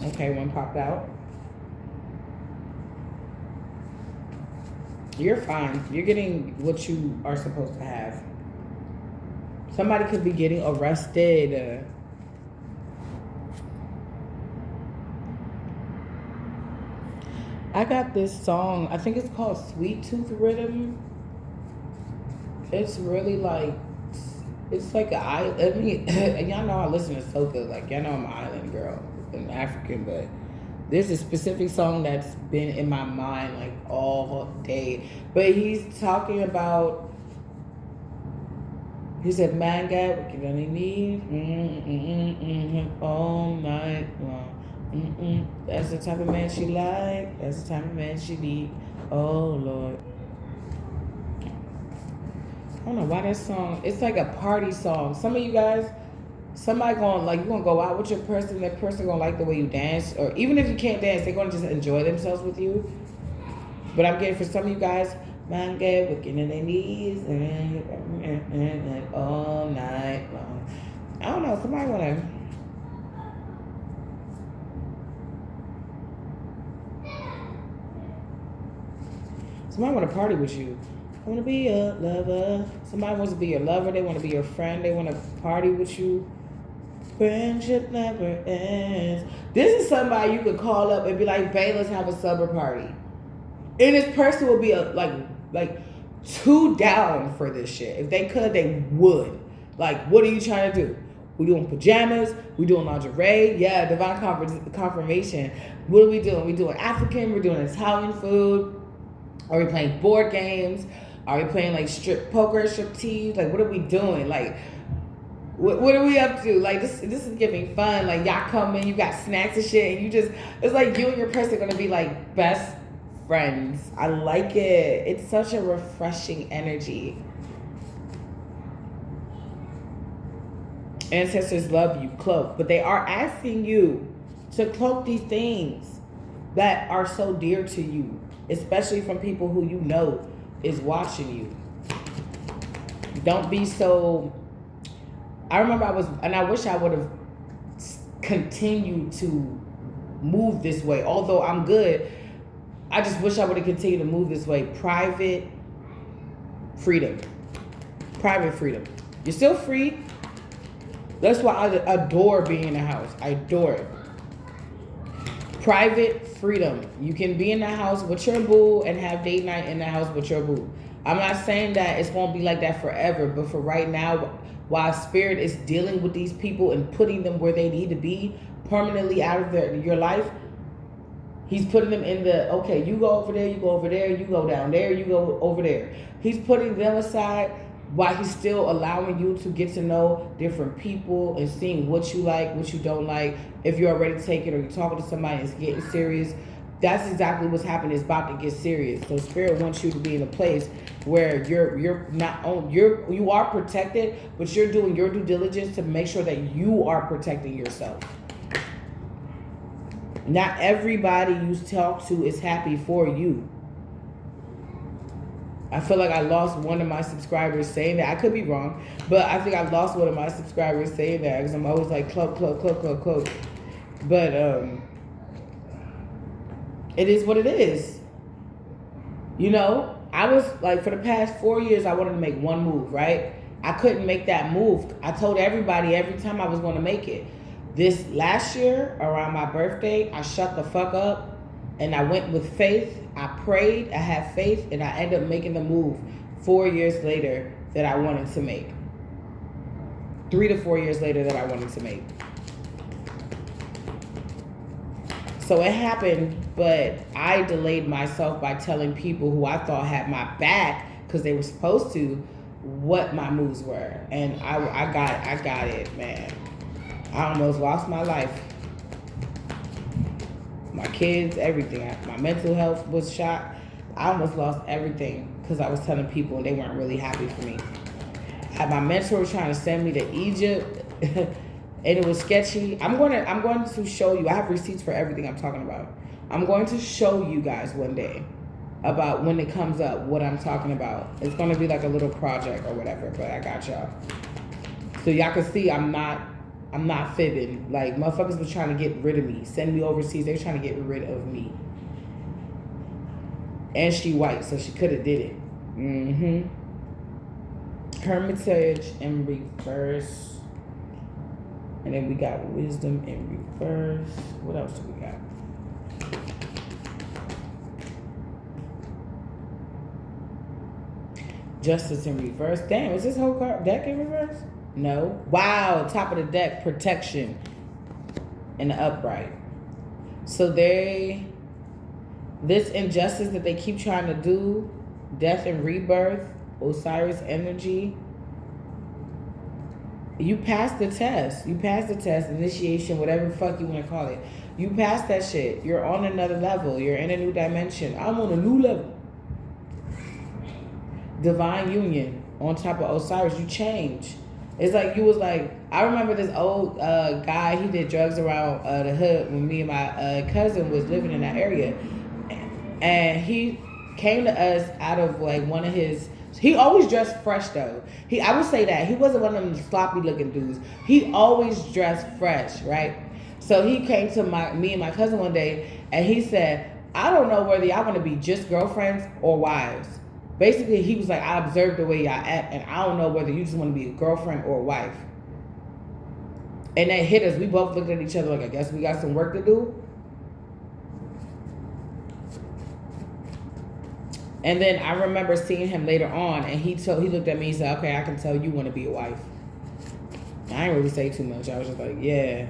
Okay, one popped out. You're fine. You're getting what you are supposed to have. Somebody could be getting arrested. I got this song. I think it's called Sweet Tooth Rhythm. It's really like, it's like I mean, y'all know I listen to soca. Like, y'all know I'm an island girl, I'm African, but there's a specific song that's been in my mind like all day. But he's talking about, he said, man, God, what can I need? All night long. That's the type of man she like. That's the type of man she need. Oh, Lord. I don't know why that song, it's like a party song. Some of you guys, somebody going, like, you gonna go out with your person, that person gonna like the way you dance, or even if you can't dance, they're gonna just enjoy themselves with you. But I'm getting, for some of you guys, man, get working in their knees all night long. I don't know, somebody wanna, party with you. I want to be a lover. Somebody wants to be your lover. They want to be your friend. They want to party with you. Friendship never ends. This is somebody you could call up and be like, babe, let's have a summer party. And this person will be like too down for this shit. If they could, they would. Like, what are you trying to do? We doing pajamas. We doing lingerie. Yeah, divine confirmation. What are we doing? We doing African. We're doing Italian food. Are we playing board games? Are we playing like strip poker, strip tease? Like, what are we doing? Like, what are we up to? Like, this is giving fun. Like, y'all come in, you got snacks and shit, and you just, it's like you and your person are gonna be like best friends. I like it. It's such a refreshing energy. Ancestors love you, cloak, but they are asking you to cloak these things that are so dear to you, especially from people who you know is watching you. Don't be so, I remember I wish I would have continued to move this way. Although I'm good, I just wish I would have continued to move this way. Private freedom. Private freedom. You're still free. That's why I adore being in the house. I adore it. Private freedom. You can be in the house with your boo and have date night in the house with your boo. I'm not saying that it's going to be like that forever, but for right now, while Spirit is dealing with these people and putting them where they need to be permanently out of your life, He's putting them in the, okay, you go over there, you go over there, you go down there, you go over there. He's putting them aside while he's still allowing you to get to know different people and seeing what you like, what you don't like. If you're already taking or you're talking to somebody and it's getting serious, that's exactly what's happening. It's about to get serious. So Spirit wants you to be in a place where you are protected, but you're doing your due diligence to make sure that you are protecting yourself. Not everybody you talk to is happy for you. I feel like I lost one of my subscribers saying that. I could be wrong, but I think I lost one of my subscribers saying that because I'm always like, cloak. But it is what it is. You know, I was like, for the past 4 years, I wanted to make one move, right? I couldn't make that move. I told everybody every time I was going to make it. This last year, around my birthday, I shut the fuck up and I went with faith. I prayed, I had faith, and I ended up making the move 4 years later that I wanted to make. 3 to 4 years later that I wanted to make. So it happened, but I delayed myself by telling people who I thought had my back, because they were supposed to, what my moves were. And I got it, man. I almost lost my life. My kids, everything. My mental health was shot. I almost lost everything because I was telling people and they weren't really happy for me. I had my mentor trying to send me to Egypt and it was sketchy. I'm going to show you. I have receipts for everything I'm talking about. I'm going to show you guys one day about when it comes up what I'm talking about. It's going to be like a little project or whatever, but I got y'all. So y'all can see I'm not fibbing. Like, motherfuckers was trying to get rid of me. Send me overseas. They were trying to get rid of me. And she white, so she could have did it. Hermitage in reverse. And then we got wisdom in reverse. What else do we got? Justice in reverse. Damn, is this whole card deck in reverse? No. Wow, top of the deck, protection in the upright. So this injustice that they keep trying to do, death and rebirth, Osiris energy, you passed the test. You passed the test, initiation, whatever the fuck you want to call it. You passed that shit. You're on another level. You're in a new dimension. I'm on a new level. Divine union on top of Osiris. You change. It's like you was like, I remember this old guy, he did drugs around the hood when me and my cousin was living in that area. And he came to us out of like one of his, he always dressed fresh though. I would say that. He wasn't one of them sloppy looking dudes. He always dressed fresh, right? So he came to me and my cousin one day and he said, I don't know whether y'all want to be just girlfriends or wives. Basically, he was like, I observed the way y'all act, and I don't know whether you just want to be a girlfriend or a wife. And that hit us. We both looked at each other like, I guess we got some work to do. And then I remember seeing him later on, and he looked at me and said, okay, I can tell you want to be a wife. I didn't really say too much. I was just like, yeah.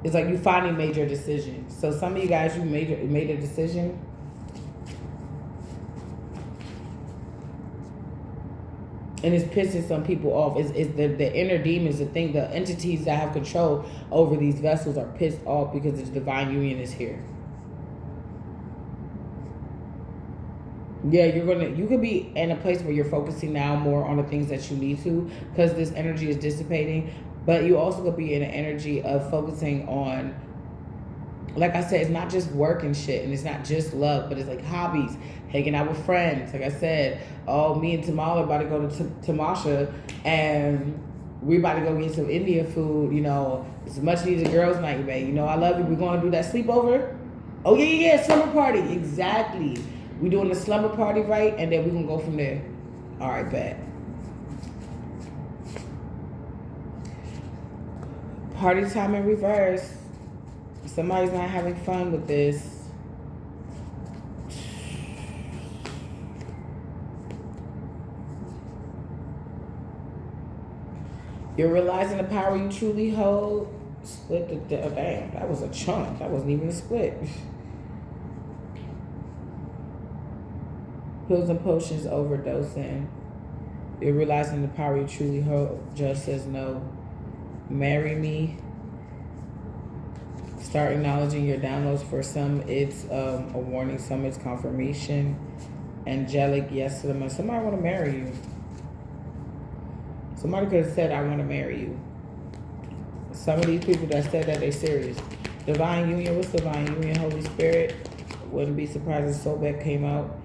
It's like you finally made your decision. So some of you guys, you made a decision. And it's pissing some people off. It's the inner demons, the entities that have control over these vessels are pissed off because the divine union is here. Yeah, you could be in a place where you're focusing now more on the things that you need to because this energy is dissipating. But you also could be in an energy of focusing on, like I said, it's not just work and shit, and it's not just love, but it's like hobbies, hanging out with friends. Like I said, me and Tamala about to go to Tamasha, and we about to go get some Indian food. You know, it's a much needed girls' night, babe. You know, I love you. We're going to do that sleepover. Oh yeah, slumber party. Exactly. We doing the slumber party, right? And then we're gonna go from there. All right, bet. Party time in reverse. Somebody's not having fun with this. You're realizing the power you truly hold. Split the damn. That was a chunk. That wasn't even a split. Pills and potions overdosing. You're realizing the power you truly hold. Just says no. Marry me. Start acknowledging your downloads. For some, it's a warning. Some, it's confirmation. Angelic, yes to the money. Somebody want to marry you. Somebody could have said, I want to marry you. Some of these people that said that, they serious. Divine union. What's divine union? Holy Spirit. Wouldn't be surprised if Sobek came out.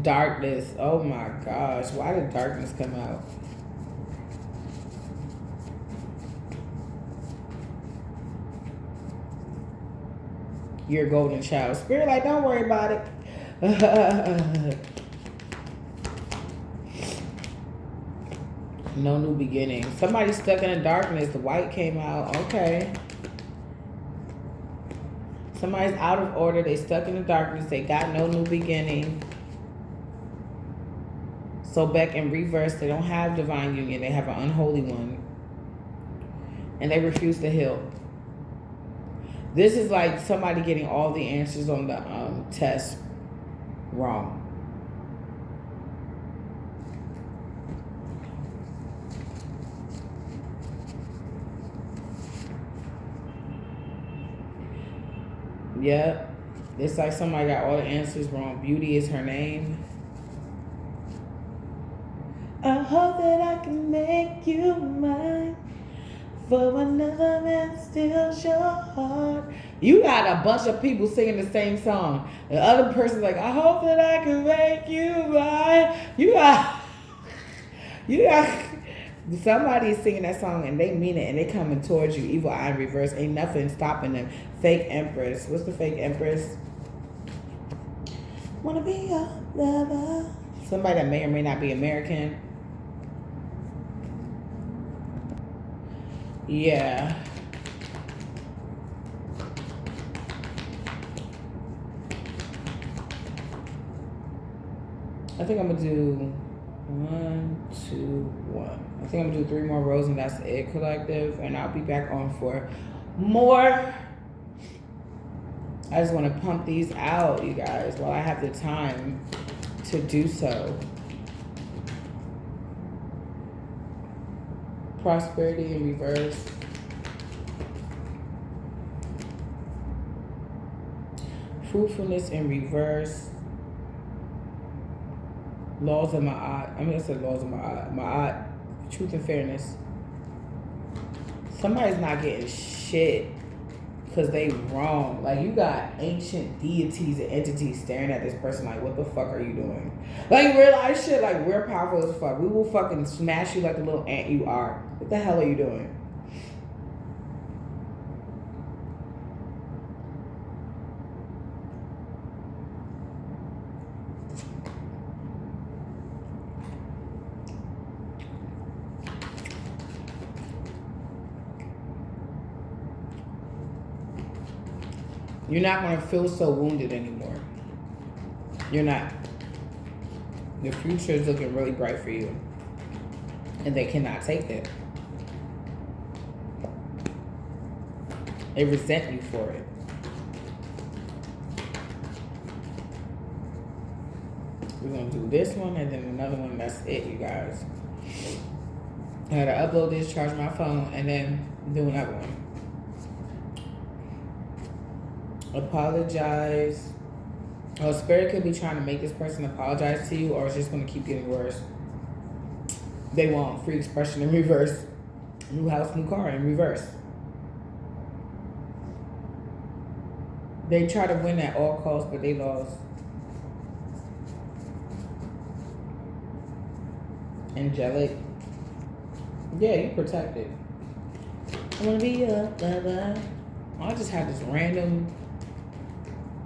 Darkness. Oh my gosh. Why did darkness come out? Your golden child. Spirit, like, don't worry about it. No new beginning. Somebody stuck in the darkness. The white came out. Okay. Somebody's out of order. They stuck in the darkness. They got no new beginning. So back in reverse, they don't have divine union. They have an unholy one. And they refuse to heal. This is like somebody getting all the answers on the test wrong. Yep. It's like somebody got all the answers wrong. Beauty is her name. I hope that I can make you mine. For another man steals your heart. You got a bunch of people singing the same song. The other person's like, I hope that I can make you mine. You got somebody singing that song and they mean it and they coming towards you. Evil eye in reverse. Ain't nothing stopping them. Fake Empress. What's the fake Empress? Wanna be your lover. Somebody that may or may not be American. Yeah. I think I'm gonna do 1, 2, 1. I think I'm gonna do 3 more rows and that's it, collective. And I'll be back on for more. I just want to pump these out, you guys, while I have the time to do so. Prosperity in reverse. Fruitfulness in reverse. Laws of my eye. I said laws of my eye. My eye. Truth and fairness. Somebody's not getting shit because they wrong. Like, you got ancient deities and entities staring at this person like, what the fuck are you doing? Like, realize shit, like, we're powerful as fuck. We will fucking smash you like the little ant you are. What the hell are you doing? You're not going to feel so wounded anymore. You're not. The future is looking really bright for you. And they cannot take that. They resent you for it. We're going to do this one and then another one. That's it, you guys. I got to upload this, charge my phone, and then do another one. Apologize. Oh, Spirit could be trying to make this person apologize to you, or it's just going to keep getting worse. They want free expression in reverse. New house, new car in reverse. They try to win at all costs, but they lost. Angelic. Yeah, you protected. I want to be a lover. I just have this random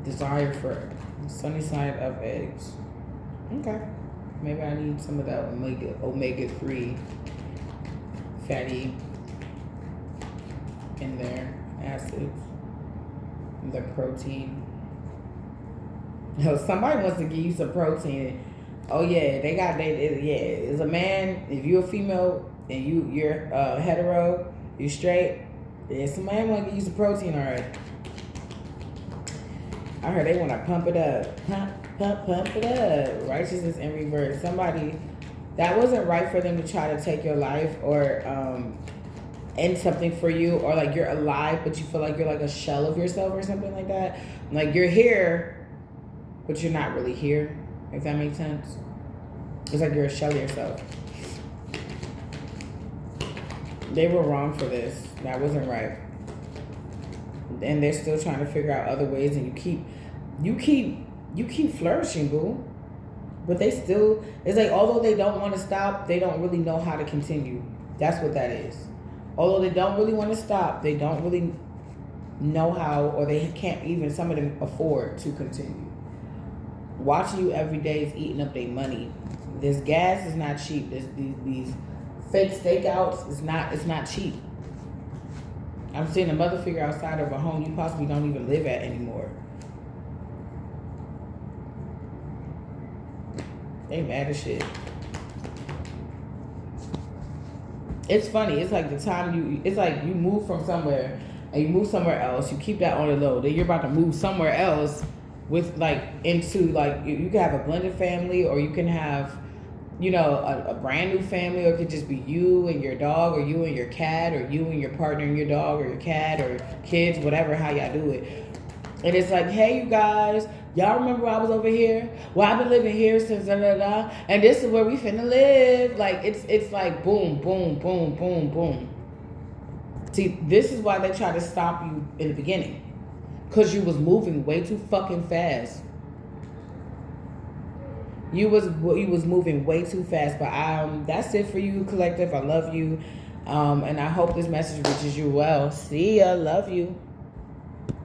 desire for sunny side up eggs. Okay. Maybe I need some of that omega-3 fatty in there. Acids. The protein. Somebody wants to give you some protein. Oh yeah, as a man, if you're a female and you're hetero, you straight, yeah, somebody want to give you some protein, alright. I heard they want to pump it up. Pump it up. Righteousness in reverse. Somebody, that wasn't right for them to try to take your life or end something for you, or like you're alive but you feel like you're like a shell of yourself or something like that. Like you're here, but you're not really here, if that makes sense. It's like you're a shell of yourself. They were wrong for this. That wasn't right. And they're still trying to figure out other ways, and you keep flourishing, boo. But they still, it's like, although they don't want to stop, they don't really know how to continue. That's what that is. Although they don't really want to stop, they don't really know how, or they can't even, some of them, afford to continue. Watching you every day is eating up their money. This gas is not cheap. These fake stakeouts, it's not cheap. I'm seeing a mother figure outside of a home you possibly don't even live at anymore. They mad as shit. It's funny. It's like the time it's like you move from somewhere and you move somewhere else. You keep that on the low. Then you're about to move somewhere else with like into like, you can have a blended family, or you can have, you know, a brand new family, or it could just be you and your dog, or you and your cat, or you and your partner and your dog, or your cat, or kids, whatever, how y'all do it. And it's like, hey, you guys, y'all remember I was over here? Well, I've been living here since da-da-da, and this is where we finna live. Like, it's like boom, boom, boom, boom, boom. See, this is why they try to stop you in the beginning. Because you was moving way too fucking fast. You was moving way too fast. But that's it for you, collective. I love you. And I hope this message reaches you well. See ya. Love you.